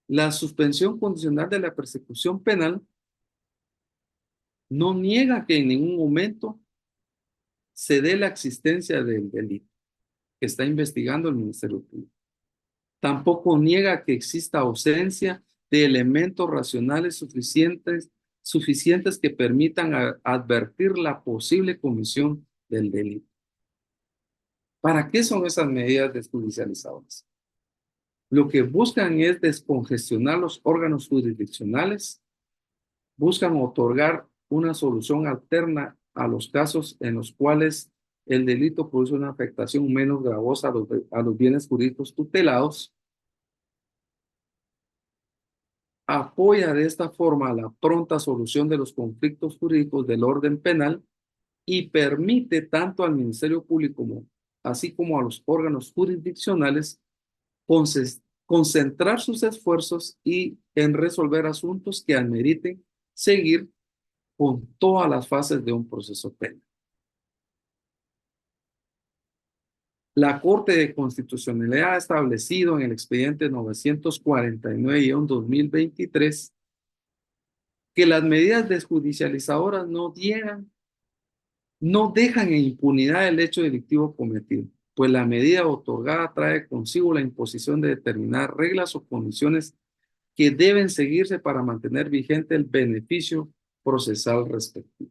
La suspensión condicional de la persecución penal no niega que en ningún momento se dé la existencia del delito que está investigando el Ministerio Público. Tampoco niega que exista ausencia de elementos racionales suficientes que permitan advertir la posible comisión del delito. ¿Para qué son esas medidas desjudicializadoras? Lo que buscan es descongestionar los órganos jurisdiccionales, buscan otorgar una solución alterna a los casos en los cuales el delito produce una afectación menos gravosa a los bienes jurídicos tutelados, apoya de esta forma la pronta solución de los conflictos jurídicos del orden penal y permite tanto al Ministerio Público así como a los órganos jurisdiccionales concentrar sus esfuerzos y en resolver asuntos que ameriten seguir con todas las fases de un proceso penal. La Corte de Constitucionalidad ha establecido en el expediente 949-2023 que las medidas desjudicializadoras no dejan en impunidad el hecho delictivo cometido, pues la medida otorgada trae consigo la imposición de determinadas reglas o condiciones que deben seguirse para mantener vigente el beneficio procesal respectivo.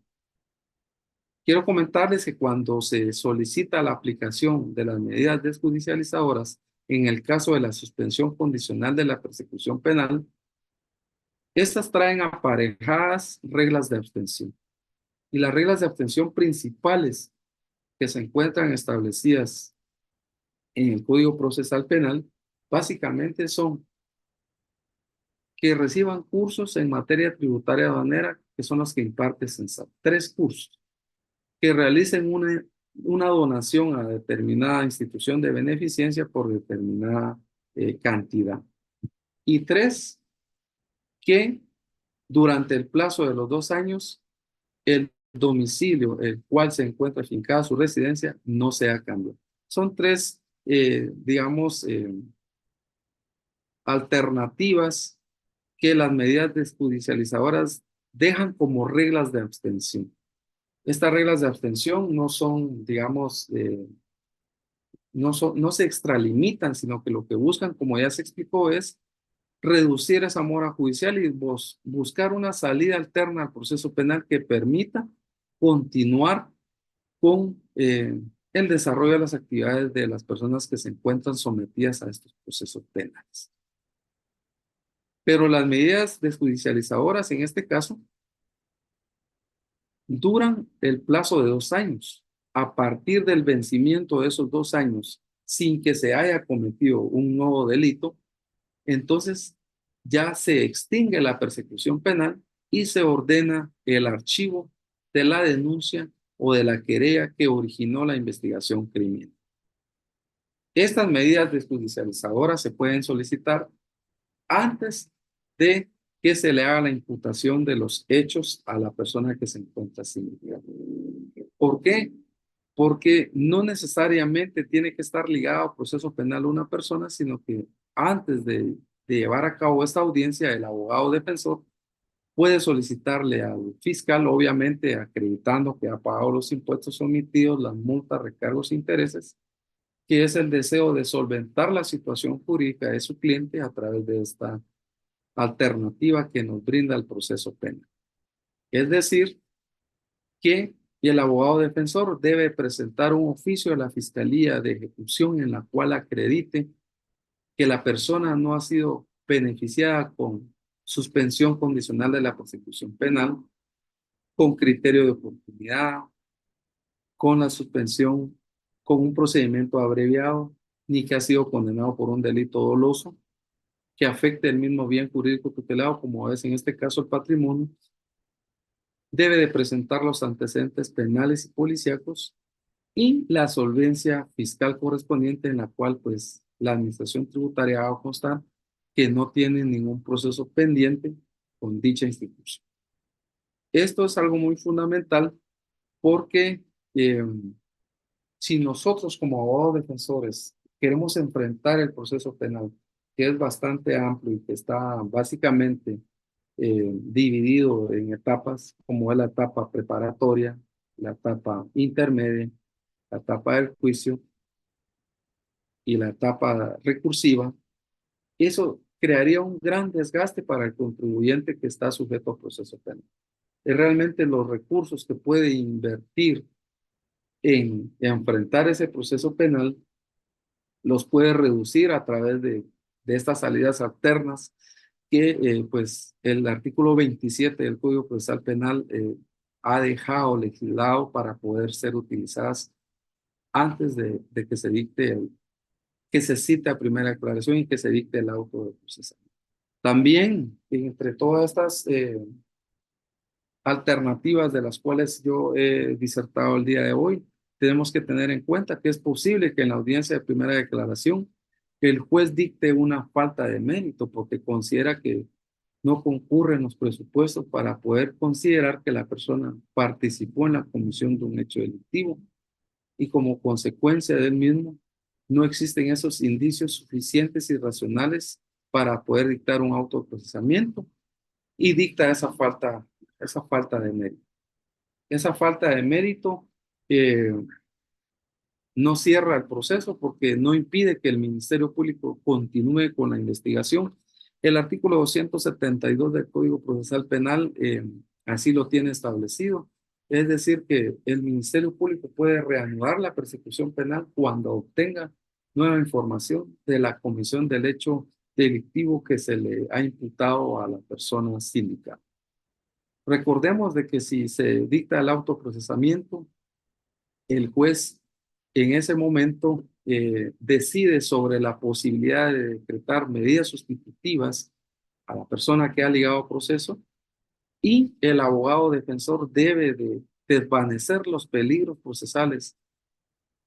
Quiero comentarles que cuando se solicita la aplicación de las medidas desjudicializadoras en el caso de la suspensión condicional de la persecución penal, estas traen aparejadas reglas de abstención. Y las reglas de abstención principales que se encuentran establecidas en el Código Procesal Penal básicamente son que reciban cursos en materia tributaria aduanera, que son los que imparte CENSAT. 3 cursos. Que realicen una donación a determinada institución de beneficencia por determinada cantidad. Y 3, que durante el plazo de los 2 años, el domicilio el cual se encuentra afincada su residencia no sea cambiado. Son 3, digamos, alternativas que las medidas desjudicializadoras dejan como reglas de abstención. Estas reglas de abstención no son, digamos, no se extralimitan, sino que lo que buscan, como ya se explicó, es reducir esa mora judicial y buscar una salida alterna al proceso penal que permita continuar con el desarrollo de las actividades de las personas que se encuentran sometidas a estos procesos penales. Pero las medidas desjudicializadoras, en este caso, duran el plazo de 2 años. A partir del vencimiento de esos 2 años, sin que se haya cometido un nuevo delito, entonces ya se extingue la persecución penal y se ordena el archivo de la denuncia o de la querella que originó la investigación criminal. Estas medidas desjudicializadoras se pueden solicitar antes de que se le haga la imputación de los hechos a la persona que se encuentra sin libertad. ¿Por qué? Porque no necesariamente tiene que estar ligado al proceso penal una persona, sino que antes de llevar a cabo esta audiencia, el abogado defensor puede solicitarle al fiscal, obviamente acreditando que ha pagado los impuestos omitidos, las multas, recargos e intereses, que es el deseo de solventar la situación jurídica de su cliente a través de esta alternativa que nos brinda el proceso penal. Es decir, que Y el abogado defensor debe presentar un oficio a la Fiscalía de Ejecución en la cual acredite que la persona no ha sido beneficiada con suspensión condicional de la persecución penal, con criterio de oportunidad, con la suspensión, con un procedimiento abreviado, ni que ha sido condenado por un delito doloso que afecte el mismo bien jurídico tutelado, como es en este caso el patrimonio. Debe de presentar los antecedentes penales y policíacos y la solvencia fiscal correspondiente, en la cual pues la administración tributaria va a constar que no tiene ningún proceso pendiente con dicha institución. Esto es algo muy fundamental porque eh, si nosotros como abogados defensores queremos enfrentar el proceso penal, que es bastante amplio y que está básicamente dividido en etapas, como es la etapa preparatoria, la etapa intermedia, la etapa del juicio y la etapa recursiva, eso crearía un gran desgaste para el contribuyente que está sujeto al proceso penal. Es realmente los recursos que puede invertir en enfrentar ese proceso penal los puede reducir a través de estas salidas alternas que pues el artículo 27 del Código Procesal Penal ha dejado legislado para poder ser utilizadas antes de que se dicte que se cite a primera aclaración y que se dicte el auto de procesamiento. También entre todas estas alternativas de las cuales yo he disertado el día de hoy, tenemos que tener en cuenta que es posible que en la audiencia de primera declaración el juez dicte una falta de mérito porque considera que no concurren los presupuestos para poder considerar que la persona participó en la comisión de un hecho delictivo y como consecuencia del mismo no existen esos indicios suficientes y racionales para poder dictar un autoprocesamiento y dicta esa falta de mérito. Esa falta de mérito no cierra el proceso porque no impide que el Ministerio Público continúe con la investigación. El artículo 272 del Código Procesal Penal así lo tiene establecido. Es decir, que el Ministerio Público puede reanudar la persecución penal cuando obtenga nueva información de la comisión del hecho delictivo que se le ha imputado a la persona sindicada. Recordemos de que si se dicta el autoprocesamiento, el juez en ese momento decide sobre la posibilidad de decretar medidas sustitutivas a la persona que ha ligado proceso y el abogado defensor debe de desvanecer los peligros procesales,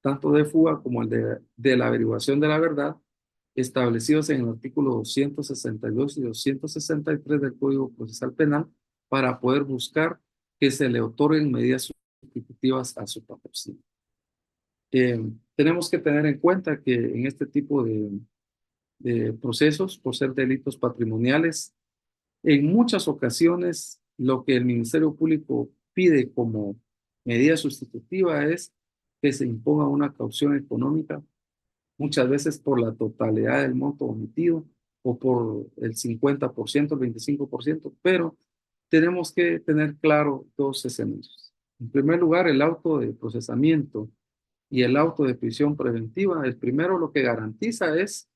tanto de fuga como el de la averiguación de la verdad, establecidos en el artículo 262 y 263 del Código Procesal Penal, para poder buscar que se le otorguen medidas sustitutivas a su patrocinio. Tenemos que tener en cuenta que en este tipo de procesos, por ser delitos patrimoniales, en muchas ocasiones lo que el Ministerio Público pide como medida sustitutiva es que se imponga una caución económica, muchas veces por la totalidad del monto omitido o por el 50%, el 25%, pero tenemos que tener claro dos escenarios. En primer lugar, el auto de procesamiento y el auto de prisión preventiva. El primero lo que garantiza es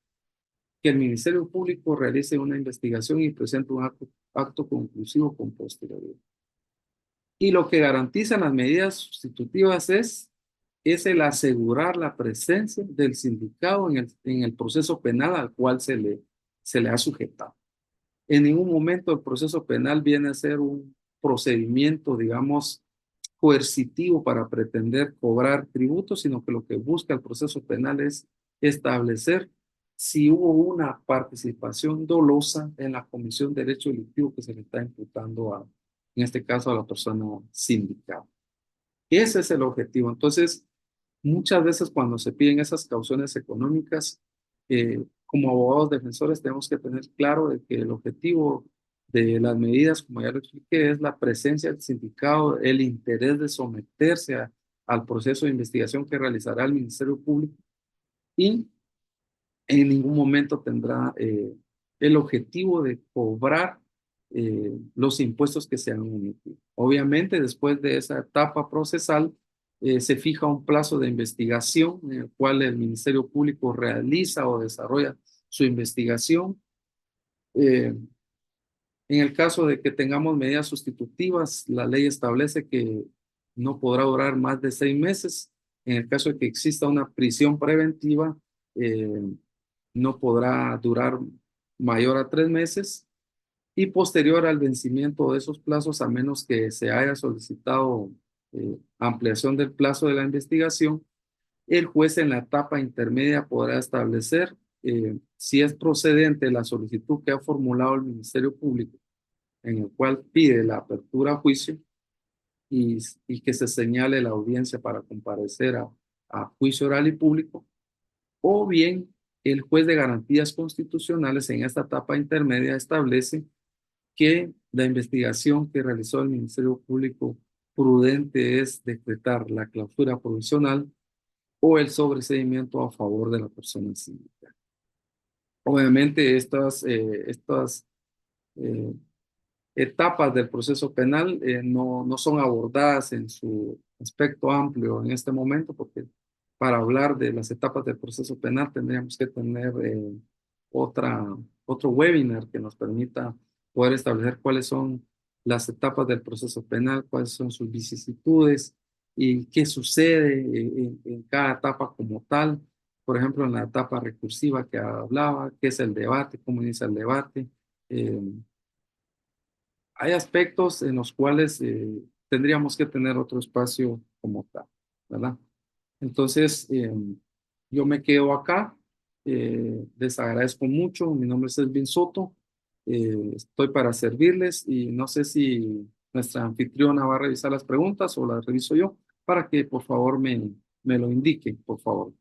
que el Ministerio Público realice una investigación y presente un acto conclusivo con posterioridad. Y lo que garantizan las medidas sustitutivas es el asegurar la presencia del sindicado en el proceso penal al cual se le ha sujetado. En ningún momento el proceso penal viene a ser un procedimiento, digamos, coercitivo para pretender cobrar tributos, sino que lo que busca el proceso penal es establecer si hubo una participación dolosa en la comisión de derecho delictivo que se le está imputando en este caso, a la persona sindicada. Ese es el objetivo. Entonces, muchas veces cuando se piden esas cauciones económicas, como abogados defensores tenemos que tener claro de que el objetivo de las medidas, como ya lo expliqué, es la presencia del sindicado, el interés de someterse al proceso de investigación que realizará el Ministerio Público y en ningún momento tendrá el objetivo de cobrar los impuestos que se han emitido. Obviamente, después de esa etapa procesal, se fija un plazo de investigación en el cual el Ministerio Público realiza o desarrolla su investigación. En el caso de que tengamos medidas sustitutivas, la ley establece que no podrá durar más de 6 meses. En el caso de que exista una prisión preventiva, no podrá durar mayor a 3 meses. Y posterior al vencimiento de esos plazos, a menos que se haya solicitado ampliación del plazo de la investigación, el juez en la etapa intermedia podrá establecer si es procedente la solicitud que ha formulado el Ministerio Público, en el cual pide la apertura a juicio y que se señale la audiencia para comparecer a juicio oral y público, o bien el juez de garantías constitucionales en esta etapa intermedia establece que la investigación que realizó el Ministerio Público prudente es decretar la clausura provisional o el sobreseimiento a favor de la persona civil. Obviamente estas etapas del proceso penal no son abordadas en su aspecto amplio en este momento, porque para hablar de las etapas del proceso penal tendríamos que tener otro webinar que nos permita poder establecer cuáles son las etapas del proceso penal, cuáles son sus vicisitudes y qué sucede en cada etapa como tal. Por ejemplo, en la etapa recursiva que hablaba, qué es el debate, cómo inicia el debate. Hay aspectos en los cuales tendríamos que tener otro espacio como tal, ¿verdad? Entonces, yo me quedo acá. Les agradezco mucho. Mi nombre es Elvin Soto. Estoy para servirles y no sé si nuestra anfitriona va a revisar las preguntas o las reviso yo para que por favor me lo indique, por favor.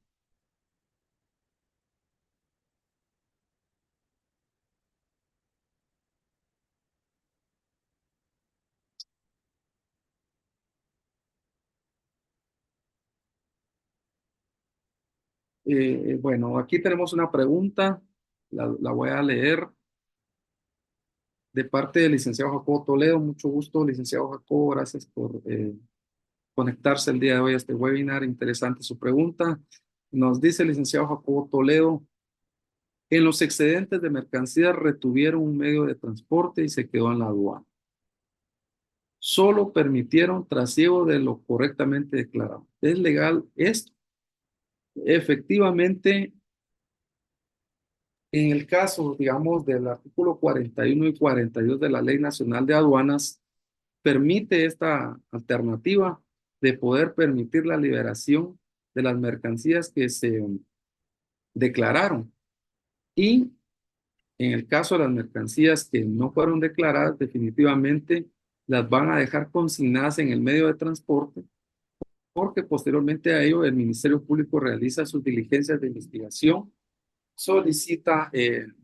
Bueno, aquí tenemos una pregunta, la voy a leer de parte del licenciado Jacobo Toledo. Mucho gusto, licenciado Jacobo, gracias por conectarse el día de hoy a este webinar. Interesante su pregunta. Nos dice el licenciado Jacobo Toledo, en los excedentes de mercancías retuvieron un medio de transporte y se quedó en la aduana. Solo permitieron trasiego de lo correctamente declarado. ¿Es legal esto? Efectivamente, en el caso, digamos, del artículo 41 y 42 de la Ley Nacional de Aduanas, permite esta alternativa de poder permitir la liberación de las mercancías que se declararon. Y en el caso de las mercancías que no fueron declaradas, definitivamente las van a dejar consignadas en el medio de transporte, porque posteriormente a ello el Ministerio Público realiza sus diligencias de investigación, solicita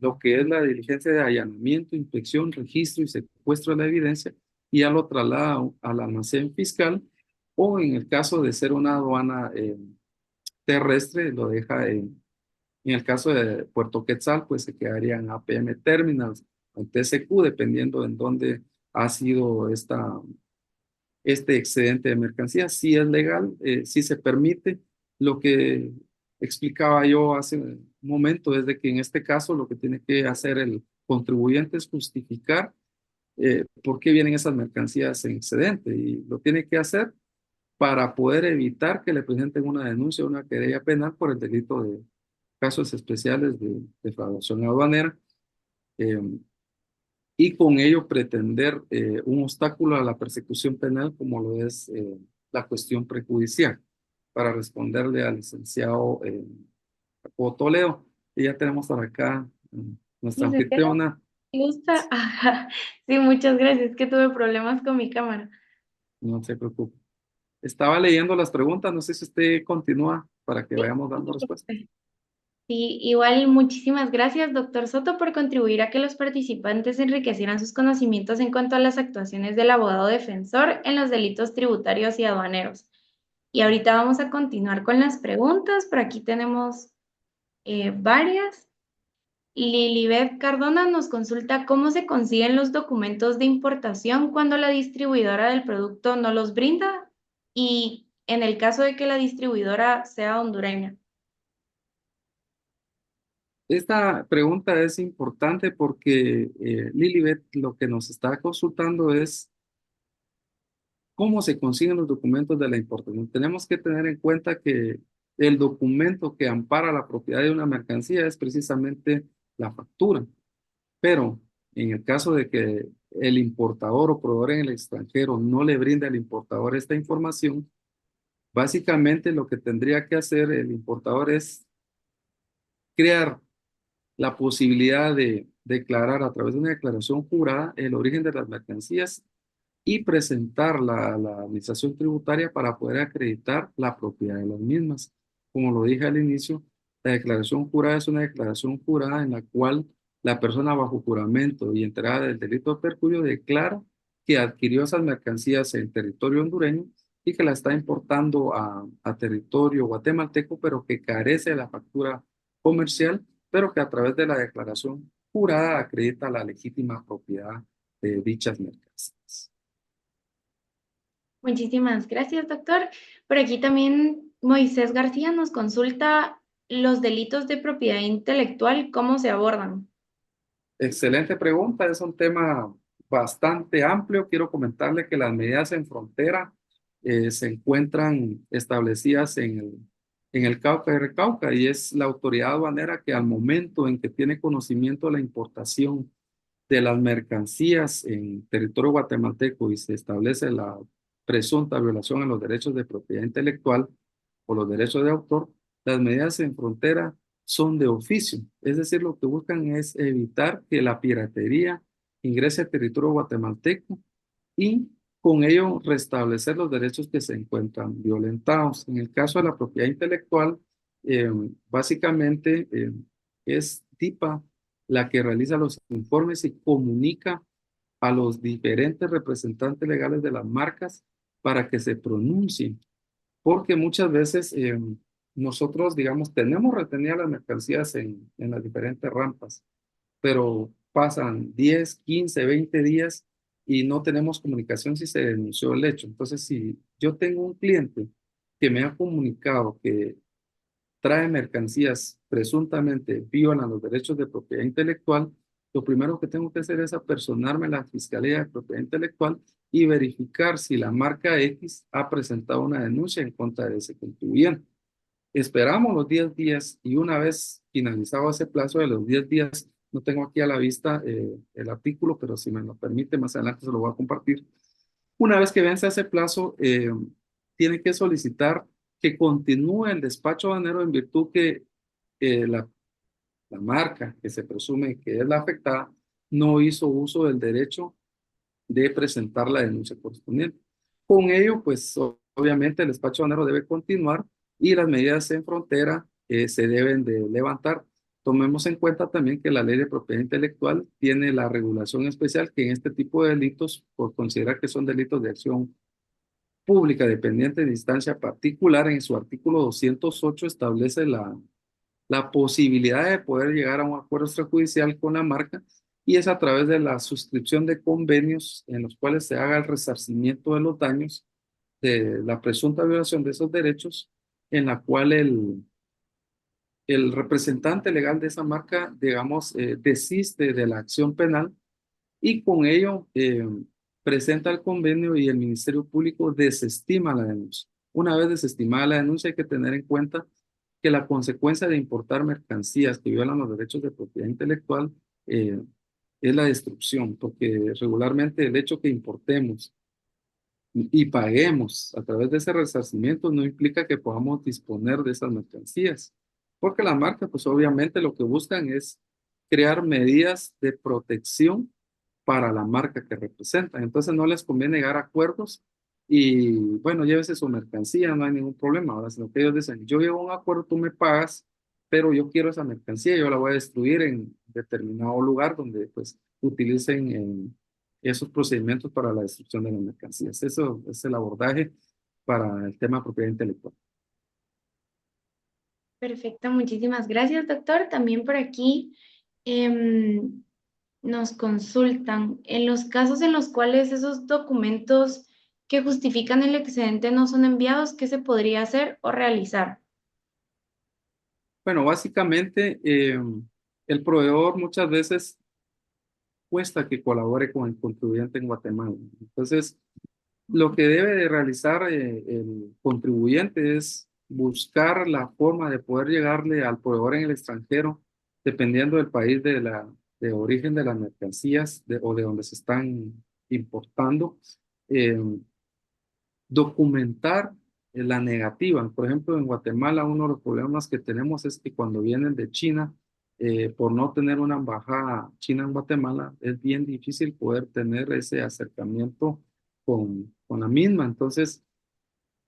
lo que es la diligencia de allanamiento, inspección, registro y secuestro de la evidencia y ya lo traslada al almacén fiscal, o en el caso de ser una aduana terrestre, lo deja en el caso de Puerto Quetzal, pues se quedaría en APM Terminals, en TSQ, dependiendo en dónde ha sido este excedente de mercancía. Sí es legal, sí se permite. Lo que explicaba yo hace un momento es de que en este caso lo que tiene que hacer el contribuyente es justificar por qué vienen esas mercancías en excedente, y lo tiene que hacer para poder evitar que le presenten una denuncia o una querella penal por el delito de casos especiales de defraudación aduanera, y con ello pretender un obstáculo a la persecución penal como lo es la cuestión prejudicial. Para responderle al licenciado Jacobo Toledo, y ya tenemos por acá nuestra Licenciado, anfitriona. ¿me gusta? Ajá. Sí, muchas gracias, que tuve problemas con mi cámara. No se preocupe. Estaba leyendo las preguntas, no sé si usted continúa para que Sí, vayamos dando respuestas. sí, igual muchísimas gracias, doctor Soto, por contribuir a que los participantes enriquecieran sus conocimientos en cuanto a las actuaciones del abogado defensor en los delitos tributarios y aduaneros. Y ahorita vamos a continuar con las preguntas. Por aquí tenemos varias. Lilibet Cardona nos consulta cómo se consiguen los documentos de importación cuando la distribuidora del producto no los brinda y en el caso de que la distribuidora sea hondureña. Esta pregunta es importante porque Lilibet lo que nos está consultando es cómo se consiguen los documentos de la importación. Tenemos que tener en cuenta que el documento que ampara la propiedad de una mercancía es precisamente la factura. Pero en el caso de que el importador o proveedor en el extranjero no le brinda al importador esta información, básicamente lo que tendría que hacer el importador es crear la posibilidad de declarar a través de una declaración jurada el origen de las mercancías y presentarla a la administración tributaria para poder acreditar la propiedad de las mismas. Como lo dije al inicio, la declaración jurada es una declaración jurada en la cual la persona bajo juramento y enterada del delito de perjurio declara que adquirió esas mercancías en territorio hondureño y que la está importando a territorio guatemalteco, pero que carece de la factura comercial, pero que a través de la declaración jurada acredita la legítima propiedad de dichas mercancías. Muchísimas gracias, doctor. Por aquí también Moisés García nos consulta los delitos de propiedad intelectual, ¿cómo se abordan? Excelente pregunta, es un tema bastante amplio. Quiero comentarle que las medidas en frontera se encuentran establecidas en el Cauca y Recauca y es la autoridad aduanera que al momento en que tiene conocimiento de la importación de las mercancías en territorio guatemalteco y se establece la presunta violación a los derechos de propiedad intelectual o los derechos de autor, las medidas en frontera son de oficio. Es decir, lo que buscan es evitar que la piratería ingrese al territorio guatemalteco y con ello restablecer los derechos que se encuentran violentados. En el caso de la propiedad intelectual, básicamente es DIPA la que realiza los informes y comunica a los diferentes representantes legales de las marcas para que se pronuncien, porque muchas veces nosotros, digamos, tenemos retenidas las mercancías en las diferentes rampas, pero pasan 10, 15, 20 días y no tenemos comunicación si se denunció el hecho. Entonces, si yo tengo un cliente que me ha comunicado que trae mercancías presuntamente violan los derechos de propiedad intelectual, lo primero que tengo que hacer es apersonarme a la Fiscalía de Propiedad Intelectual y verificar si la marca X ha presentado una denuncia en contra de ese contribuyente. Esperamos los 10 días y una vez finalizado ese plazo de los 10 días, no tengo aquí a la vista el artículo, pero si me lo permite, más adelante se lo voy a compartir. Una vez que vence ese plazo, tiene que solicitar que continúe el despacho aduanero en virtud que la marca que se presume que es la afectada no hizo uso del derecho de presentar la denuncia correspondiente. Con ello, pues obviamente el despacho aduanero debe continuar y las medidas en frontera se deben de levantar. Tomemos en cuenta también que la ley de propiedad intelectual tiene la regulación especial que en este tipo de delitos, por considerar que son delitos de acción pública dependiente de instancia particular, en su artículo 208 establece la posibilidad de poder llegar a un acuerdo extrajudicial con la marca y es a través de la suscripción de convenios en los cuales se haga el resarcimiento de los daños de la presunta violación de esos derechos, en la cual el representante legal de esa marca, digamos, desiste de la acción penal y con ello presenta el convenio y el Ministerio Público desestima la denuncia. Una vez desestimada la denuncia, hay que tener en cuenta que la consecuencia de importar mercancías que violan los derechos de propiedad intelectual es la destrucción, porque regularmente el hecho que importemos y paguemos a través de ese resarcimiento no implica que podamos disponer de esas mercancías, porque las marcas pues obviamente lo que buscan es crear medidas de protección para la marca que representan. Entonces no les conviene llegar a acuerdos y bueno, llévese su mercancía, no hay ningún problema. Ahora, sino que ellos dicen, yo llevo un acuerdo, tú me pagas, pero yo quiero esa mercancía, yo la voy a destruir en determinado lugar donde pues utilicen esos procedimientos para la destrucción de las mercancías. Eso es el abordaje para el tema de propiedad intelectual. Perfecto, muchísimas gracias, doctor. También por aquí Nos consultan, en los casos en los cuales esos documentos que justifican el excedente no son enviados, ¿qué se podría hacer o realizar? Bueno, básicamente el proveedor muchas veces cuesta que colabore con el contribuyente en Guatemala. Entonces, lo que debe de realizar el contribuyente es buscar la forma de poder llegarle al proveedor en el extranjero, dependiendo del país de origen de las mercancías o de donde se están importando, eh, documentar la negativa. Por ejemplo, en Guatemala uno de los problemas que tenemos es que cuando vienen de China, por no tener una embajada china en Guatemala, es bien difícil poder tener ese acercamiento con la misma. Entonces,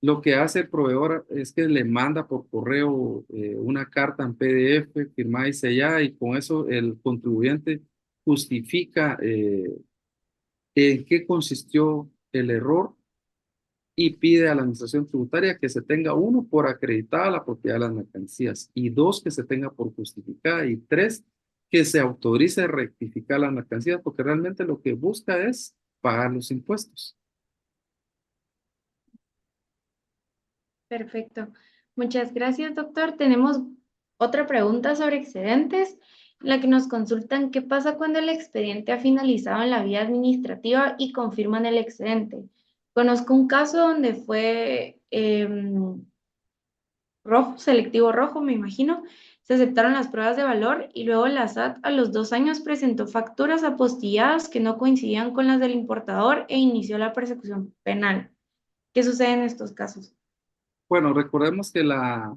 lo que hace el proveedor es que le manda por correo una carta en PDF firmada y sellada, y con eso el contribuyente justifica en qué consistió el error y pide a la administración tributaria que se tenga, uno, por acreditada la propiedad de las mercancías, y dos, que se tenga por justificada, y tres, que se autorice rectificar las mercancías, porque realmente lo que busca es pagar los impuestos. Perfecto. Muchas gracias, doctor. Tenemos otra pregunta sobre excedentes, la que nos consultan qué pasa cuando el expediente ha finalizado en la vía administrativa y confirman el excedente. Conozco un caso donde fue rojo, selectivo rojo, me imagino. Se aceptaron las pruebas de valor y luego la SAT a los 2 años presentó facturas apostilladas que no coincidían con las del importador e inició la persecución penal. ¿Qué sucede en estos casos? Bueno, recordemos que la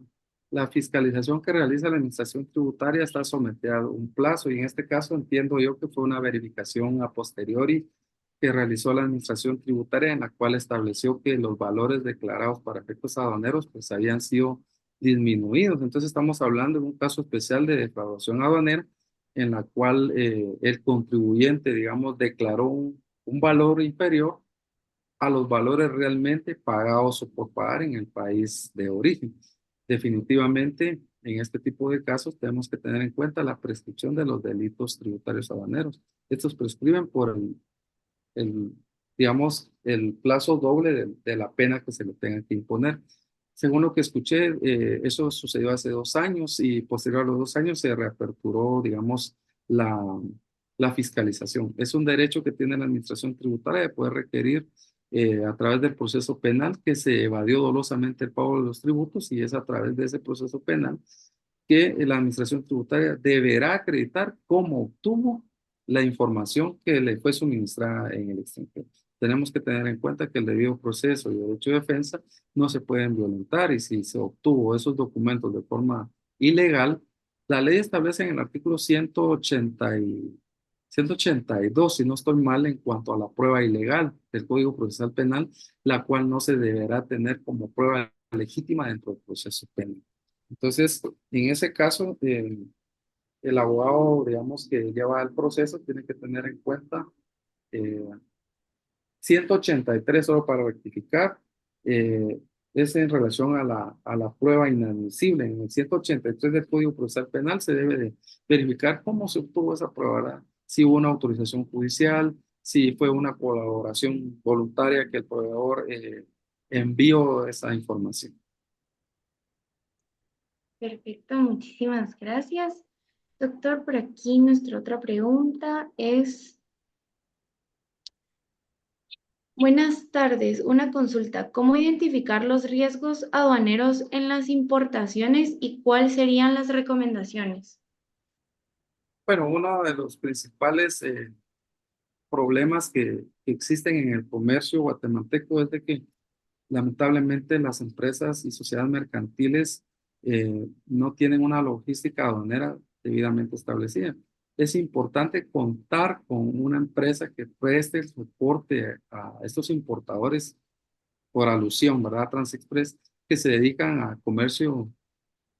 fiscalización que realiza la administración tributaria está sometida a un plazo, y en este caso entiendo yo que fue una verificación a posteriori que realizó la administración tributaria, en la cual estableció que los valores declarados para efectos aduaneros pues habían sido disminuidos. Entonces estamos hablando de un caso especial de defraudación aduanera, en la cual el contribuyente, digamos, declaró un valor inferior a los valores realmente pagados o por pagar en el país de origen. Definitivamente, en este tipo de casos tenemos que tener en cuenta la prescripción de los delitos tributarios aduaneros. Estos prescriben por el, digamos, el plazo doble de la pena que se le tenga que imponer. Según lo que escuché, eso sucedió hace 2 años, y posterior a los 2 años se reaperturó, digamos, la, la fiscalización. Es un derecho que tiene la administración tributaria de poder requerir a través del proceso penal que se evadió dolosamente el pago de los tributos, y es a través de ese proceso penal que la administración tributaria deberá acreditar cómo obtuvo la información que le fue suministrada en el extranjero. Tenemos que tener en cuenta que el debido proceso y el derecho de defensa no se pueden violentar, y si se obtuvo esos documentos de forma ilegal, la ley establece en el artículo 182, si no estoy mal, en cuanto a la prueba ilegal del Código Procesal Penal, la cual no se deberá tener como prueba legítima dentro del proceso penal. Entonces, en ese caso, el abogado, digamos, que lleva el proceso, tiene que tener en cuenta eh, 183, solo para rectificar, es en relación a la prueba inadmisible. En el 183 del Código Procesal Penal se debe de verificar cómo se obtuvo esa prueba, ¿verdad? Si hubo una autorización judicial, si fue una colaboración voluntaria que el proveedor envió esa información. Perfecto, muchísimas gracias. Doctor, por aquí nuestra otra pregunta es, buenas tardes, una consulta. ¿Cómo identificar los riesgos aduaneros en las importaciones y cuáles serían las recomendaciones? Bueno, uno de los principales problemas que existen en el comercio guatemalteco es de que lamentablemente las empresas y sociedades mercantiles no tienen una logística aduanera debidamente establecida. Es importante contar con una empresa que preste el soporte a estos importadores, por alusión, ¿verdad? Transexpress, que se dedican a comercio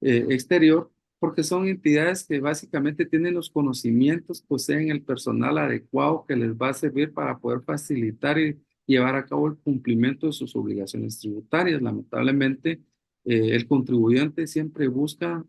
exterior, porque son entidades que básicamente tienen los conocimientos, poseen el personal adecuado que les va a servir para poder facilitar y llevar a cabo el cumplimiento de sus obligaciones tributarias. Lamentablemente, el contribuyente siempre busca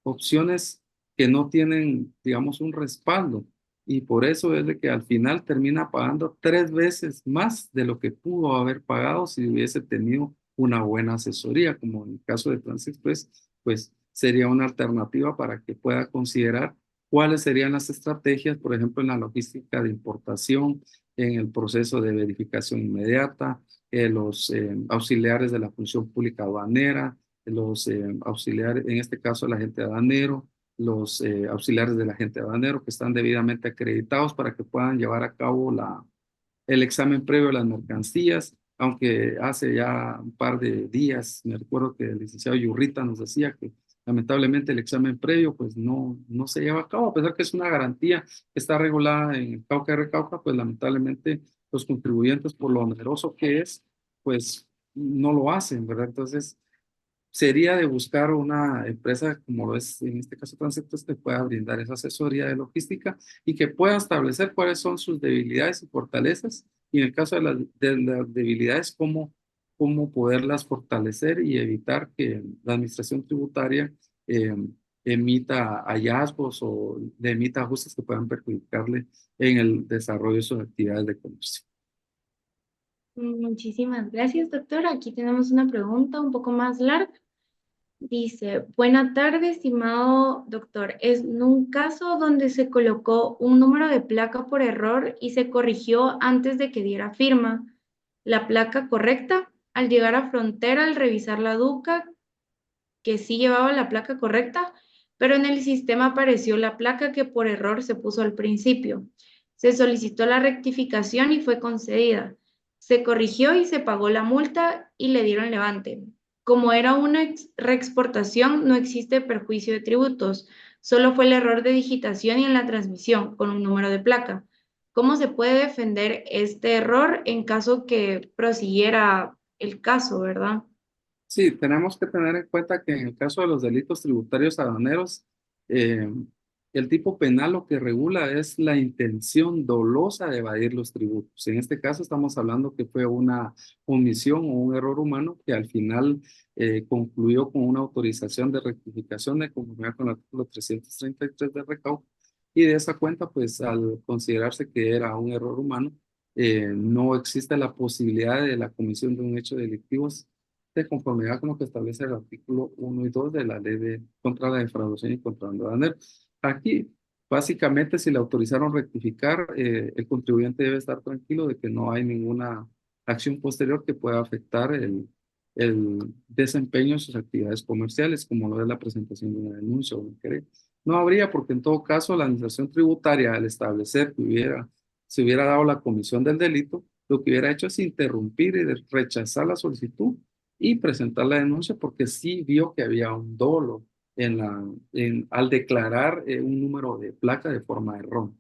opciones que no tienen, digamos, un respaldo. Y por eso es de que al final termina pagando 3 veces más de lo que pudo haber pagado si hubiese tenido una buena asesoría, como en el caso de TransExpress, pues sería una alternativa para que pueda considerar cuáles serían las estrategias, por ejemplo, en la logística de importación, en el proceso de verificación inmediata, los auxiliares de la función pública aduanera, los auxiliares, en este caso el agente aduanero, los auxiliares del agente aduanero que están debidamente acreditados para que puedan llevar a cabo el examen previo a las mercancías, aunque hace ya un par de días, me recuerdo que el licenciado Yurrita nos decía que lamentablemente el examen previo pues no se lleva a cabo, a pesar que es una garantía que está regulada en el Cauca de Cauca, pues lamentablemente los contribuyentes por lo oneroso que es, pues no lo hacen, ¿verdad? Entonces, sería de buscar una empresa como lo es en este caso Transectos que pueda brindar esa asesoría de logística y que pueda establecer cuáles son sus debilidades y fortalezas y en el caso de las debilidades, cómo poderlas fortalecer y evitar que la administración tributaria eh, emita hallazgos o le emita ajustes que puedan perjudicarle en el desarrollo de sus actividades de comercio. Muchísimas gracias, doctor. Aquí tenemos una pregunta un poco más larga. Dice, buena tarde, estimado doctor. Es en un caso donde se colocó un número de placa por error y se corrigió antes de que diera firma. La placa correcta, al llegar a frontera, al revisar la DUCA, que sí llevaba la placa correcta, pero en el sistema apareció la placa que por error se puso al principio. Se solicitó la rectificación y fue concedida. Se corrigió y se pagó la multa y le dieron levante. Como era una reexportación, no existe perjuicio de tributos, solo fue el error de digitación y en la transmisión con un número de placa. ¿Cómo se puede defender este error en caso que prosiguiera el caso, verdad? Sí, tenemos que tener en cuenta que en el caso de los delitos tributarios aduaneros, eh, el tipo penal lo que regula es la intención dolosa de evadir los tributos. En este caso estamos hablando que fue una omisión o un error humano que al final concluyó con una autorización de rectificación de conformidad con el artículo 333 del recaudo. Y de esa cuenta, pues al considerarse que era un error humano, no existe la posibilidad de la comisión de un hecho delictivo de conformidad con lo que establece el artículo 1 y 2 de la ley contra la defraudación y contrabando aduanero. Aquí, básicamente, si le autorizaron rectificar, el contribuyente debe estar tranquilo de que no hay ninguna acción posterior que pueda afectar el desempeño de sus actividades comerciales, como lo es la presentación de una denuncia o una querella. No habría, porque en todo caso la administración tributaria, al establecer que se hubiera dado la comisión del delito, lo que hubiera hecho es interrumpir y rechazar la solicitud y presentar la denuncia porque sí vio que había un dolo al declarar un número de placa de forma errónea.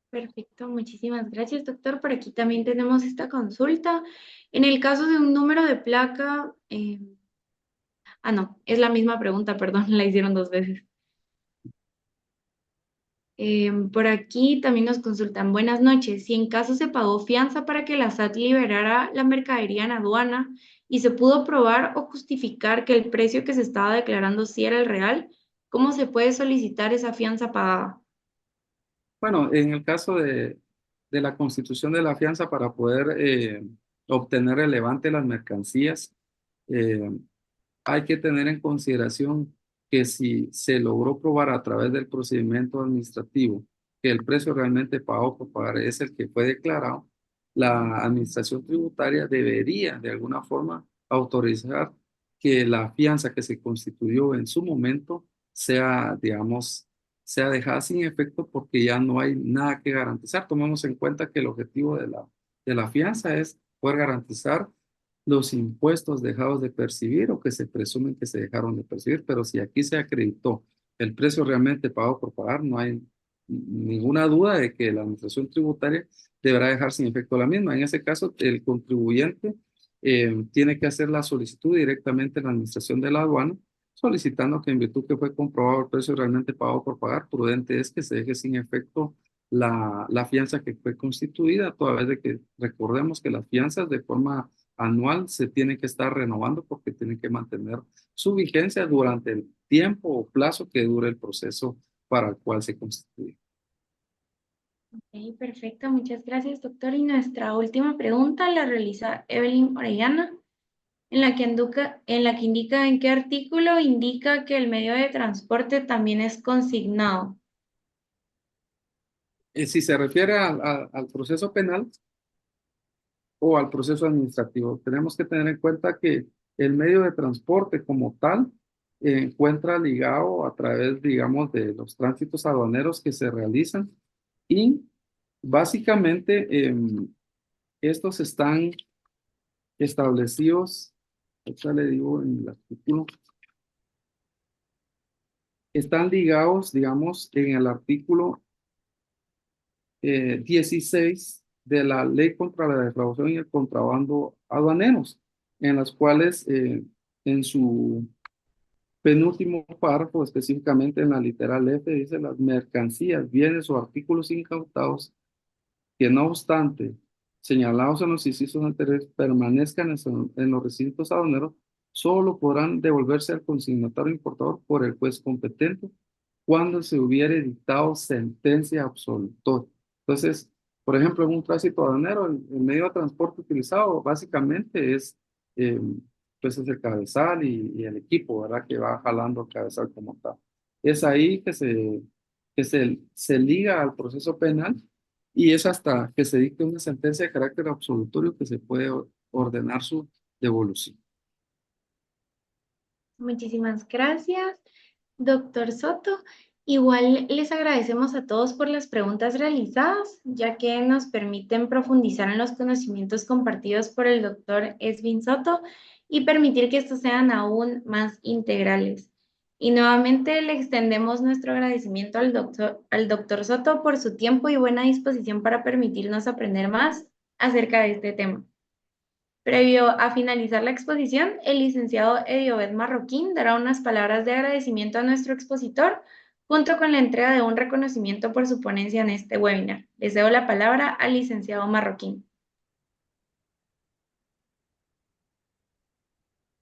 Perfecto, muchísimas gracias, doctor. Por aquí también tenemos esta consulta. En el caso de un número de placa, no, es la misma pregunta, perdón, la hicieron dos veces. Por aquí también nos consultan, buenas noches. Si en caso se pagó fianza para que la SAT liberara la mercadería en aduana y se pudo probar o justificar que el precio que se estaba declarando sí era el real, ¿cómo se puede solicitar esa fianza pagada? Bueno, en el caso de la constitución de la fianza para poder obtener el levante de las mercancías, eh, hay que tener en consideración que si se logró probar a través del procedimiento administrativo que el precio realmente pagado por pagar es el que fue declarado, la administración tributaria debería de alguna forma autorizar que la fianza que se constituyó en su momento sea, digamos, sea dejada sin efecto porque ya no hay nada que garantizar. Tomemos en cuenta que el objetivo de la fianza es poder garantizar los impuestos dejados de percibir o que se presumen que se dejaron de percibir, pero si aquí se acreditó el precio realmente pagado por pagar, no hay ninguna duda de que la administración tributaria deberá dejar sin efecto la misma. En ese caso, el contribuyente tiene que hacer la solicitud directamente en la administración de la aduana, solicitando que en virtud que fue comprobado el precio realmente pagado por pagar, prudente es que se deje sin efecto la fianza que fue constituida, toda vez de que recordemos que las fianzas de forma anual se tiene que estar renovando porque tiene que mantener su vigencia durante el tiempo o plazo que dure el proceso para el cual se constituye. Ok, perfecto, muchas gracias, doctor. Y nuestra última pregunta la realiza Evelyn Orellana, en la que indica en qué artículo indica que el medio de transporte también es consignado. Si se refiere al proceso penal o al proceso administrativo, tenemos que tener en cuenta que el medio de transporte como tal encuentra ligado a través, digamos, de los tránsitos aduaneros que se realizan y básicamente estos están establecidos, ya le digo en el artículo, están ligados, digamos, en el artículo 16 de la Ley contra la Defraudación y el Contrabando Aduaneros, en las cuales en su penúltimo párrafo, específicamente en la literal F, dice las mercancías, bienes o artículos incautados que no obstante señalados en los incisos anteriores permanezcan en los recintos aduaneros, solo podrán devolverse al consignatario importador por el juez competente cuando se hubiere dictado sentencia absolutoria. Entonces, por ejemplo, en un tránsito aduanero, el medio de transporte utilizado básicamente eh, pues es el cabezal y el equipo, ¿verdad? Que va jalando el cabezal como tal. Es ahí que se liga al proceso penal y es hasta que se dicte una sentencia de carácter absolutorio que se puede ordenar su devolución. Muchísimas gracias, doctor Soto. Igual les agradecemos a todos por las preguntas realizadas, ya que nos permiten profundizar en los conocimientos compartidos por el doctor Esvin Soto y permitir que estos sean aún más integrales. Y nuevamente le extendemos nuestro agradecimiento al doctor Soto por su tiempo y buena disposición para permitirnos aprender más acerca de este tema. Previo a finalizar la exposición, el licenciado Ediobed Marroquín dará unas palabras de agradecimiento a nuestro expositor, junto con la entrega de un reconocimiento por su ponencia en este webinar. Les cedo la palabra al licenciado Marroquín.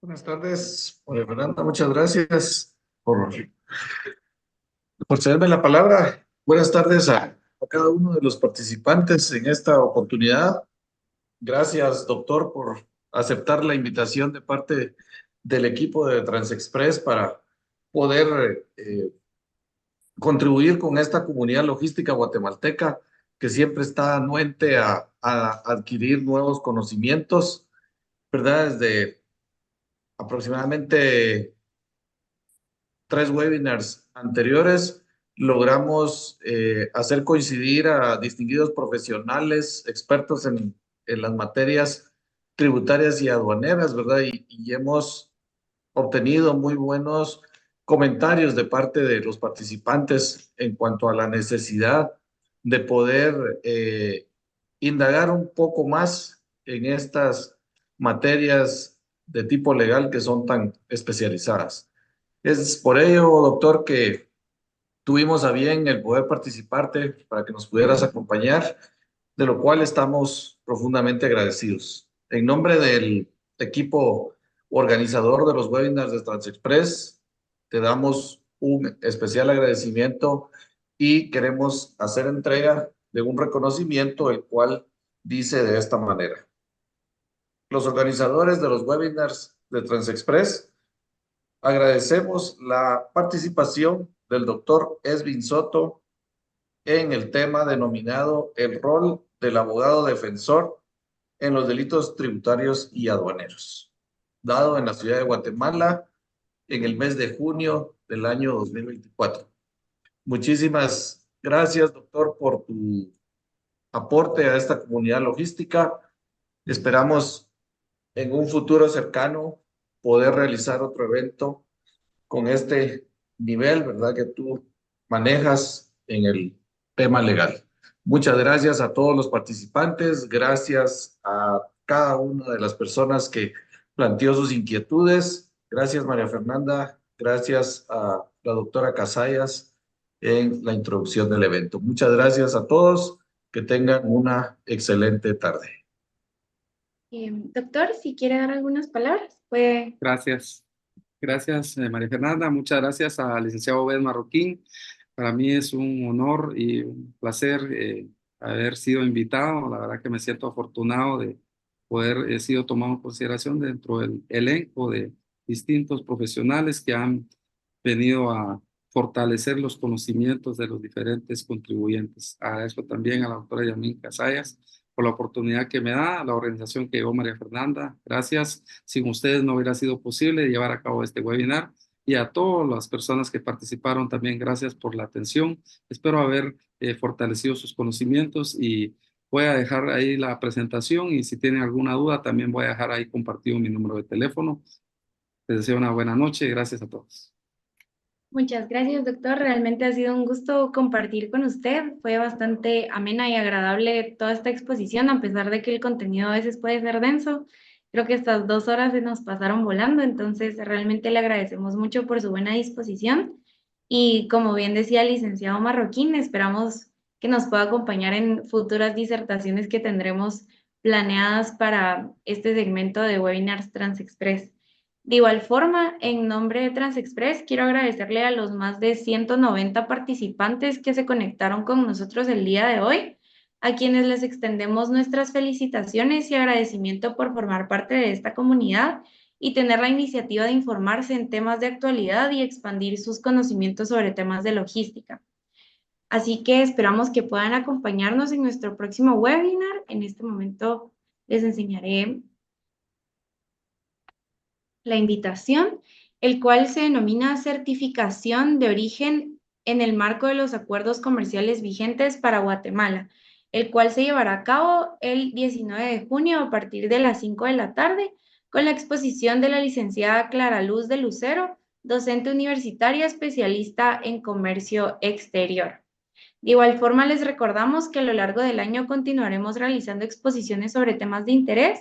Buenas tardes, María Fernanda, muchas gracias por cederme la palabra. Buenas tardes a cada uno de los participantes en esta oportunidad. Gracias, doctor, por aceptar la invitación de parte del equipo de Transexpress para poder contribuir con esta comunidad logística guatemalteca que siempre está anuente a adquirir nuevos conocimientos, ¿verdad? Desde aproximadamente 3 webinars anteriores logramos hacer coincidir a distinguidos profesionales, expertos en las materias tributarias y aduaneras, ¿verdad? Y hemos obtenido muy buenos comentarios de parte de los participantes en cuanto a la necesidad de poder indagar un poco más en estas materias de tipo legal que son tan especializadas. Es por ello, doctor, que tuvimos a bien el poder participarte para que nos pudieras acompañar, de lo cual estamos profundamente agradecidos. En nombre del equipo organizador de los webinars de Transexpress, te damos un especial agradecimiento y queremos hacer entrega de un reconocimiento, el cual dice de esta manera. Los organizadores de los webinars de Transexpress agradecemos la participación del doctor Esvin Soto en el tema denominado el rol del abogado defensor en los delitos tributarios y aduaneros, dado en la ciudad de Guatemala en el mes de junio del año 2024. Muchísimas gracias, doctor, por tu aporte a esta comunidad logística. Esperamos en un futuro cercano poder realizar otro evento con este nivel, ¿verdad? Que tú manejas en el tema legal. Muchas gracias a todos los participantes, gracias a cada una de las personas que planteó sus inquietudes. Gracias, María Fernanda. Gracias a la doctora Casayas en la introducción del evento. Muchas gracias a todos. Que tengan una excelente tarde. Doctor, si quiere dar algunas palabras, puede. Gracias. Gracias, María Fernanda. Muchas gracias al licenciado Obed Marroquín. Para mí es un honor y un placer haber sido invitado. La verdad que me siento afortunado de poder sido tomado en consideración dentro del elenco de distintos profesionales que han venido a fortalecer los conocimientos de los diferentes contribuyentes. Agradezco también a la doctora Yasmín Casayas por la oportunidad que me da, a la organización que llevó María Fernanda. Gracias. Sin ustedes no hubiera sido posible llevar a cabo este webinar. Y a todas las personas que participaron también, gracias por la atención. Espero haber fortalecido sus conocimientos y voy a dejar ahí la presentación y si tienen alguna duda también voy a dejar ahí compartido mi número de teléfono. Les deseo una buena noche. Gracias a todos. Muchas gracias, doctor. Realmente ha sido un gusto compartir con usted. Fue bastante amena y agradable toda esta exposición, a pesar de que el contenido a veces puede ser denso. Creo que estas 2 horas se nos pasaron volando, entonces realmente le agradecemos mucho por su buena disposición. Y como bien decía el licenciado Marroquín, esperamos que nos pueda acompañar en futuras disertaciones que tendremos planeadas para este segmento de webinars TransExpress. De igual forma, en nombre de TransExpress, quiero agradecerle a los más de 190 participantes que se conectaron con nosotros el día de hoy, a quienes les extendemos nuestras felicitaciones y agradecimiento por formar parte de esta comunidad y tener la iniciativa de informarse en temas de actualidad y expandir sus conocimientos sobre temas de logística. Así que esperamos que puedan acompañarnos en nuestro próximo webinar. En este momento les enseñaré la invitación, el cual se denomina certificación de origen en el marco de los acuerdos comerciales vigentes para Guatemala, el cual se llevará a cabo el 19 de junio a partir de las 5 de la tarde con la exposición de la licenciada Clara Luz de Lucero, docente universitaria especialista en comercio exterior. De igual forma, les recordamos que a lo largo del año continuaremos realizando exposiciones sobre temas de interés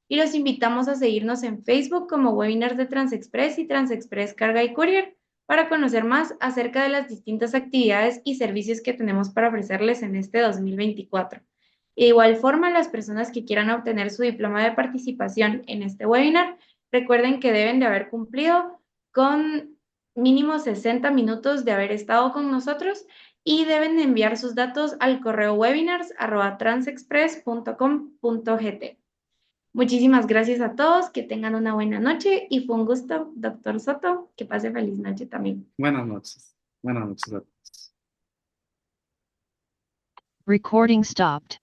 y los invitamos a seguirnos en Facebook como webinars de TransExpress y TransExpress Carga y Courier para conocer más acerca de las distintas actividades y servicios que tenemos para ofrecerles en este 2024. De igual forma, las personas que quieran obtener su diploma de participación en este webinar, recuerden que deben de haber cumplido con mínimo 60 minutos de haber estado con nosotros y deben enviar sus datos al correo webinars@transexpress.com.gt. Muchísimas gracias a todos, que tengan una buena noche y fue un gusto, doctor Soto, que pase feliz noche también. Buenas noches. Buenas noches a todos. Recording stopped.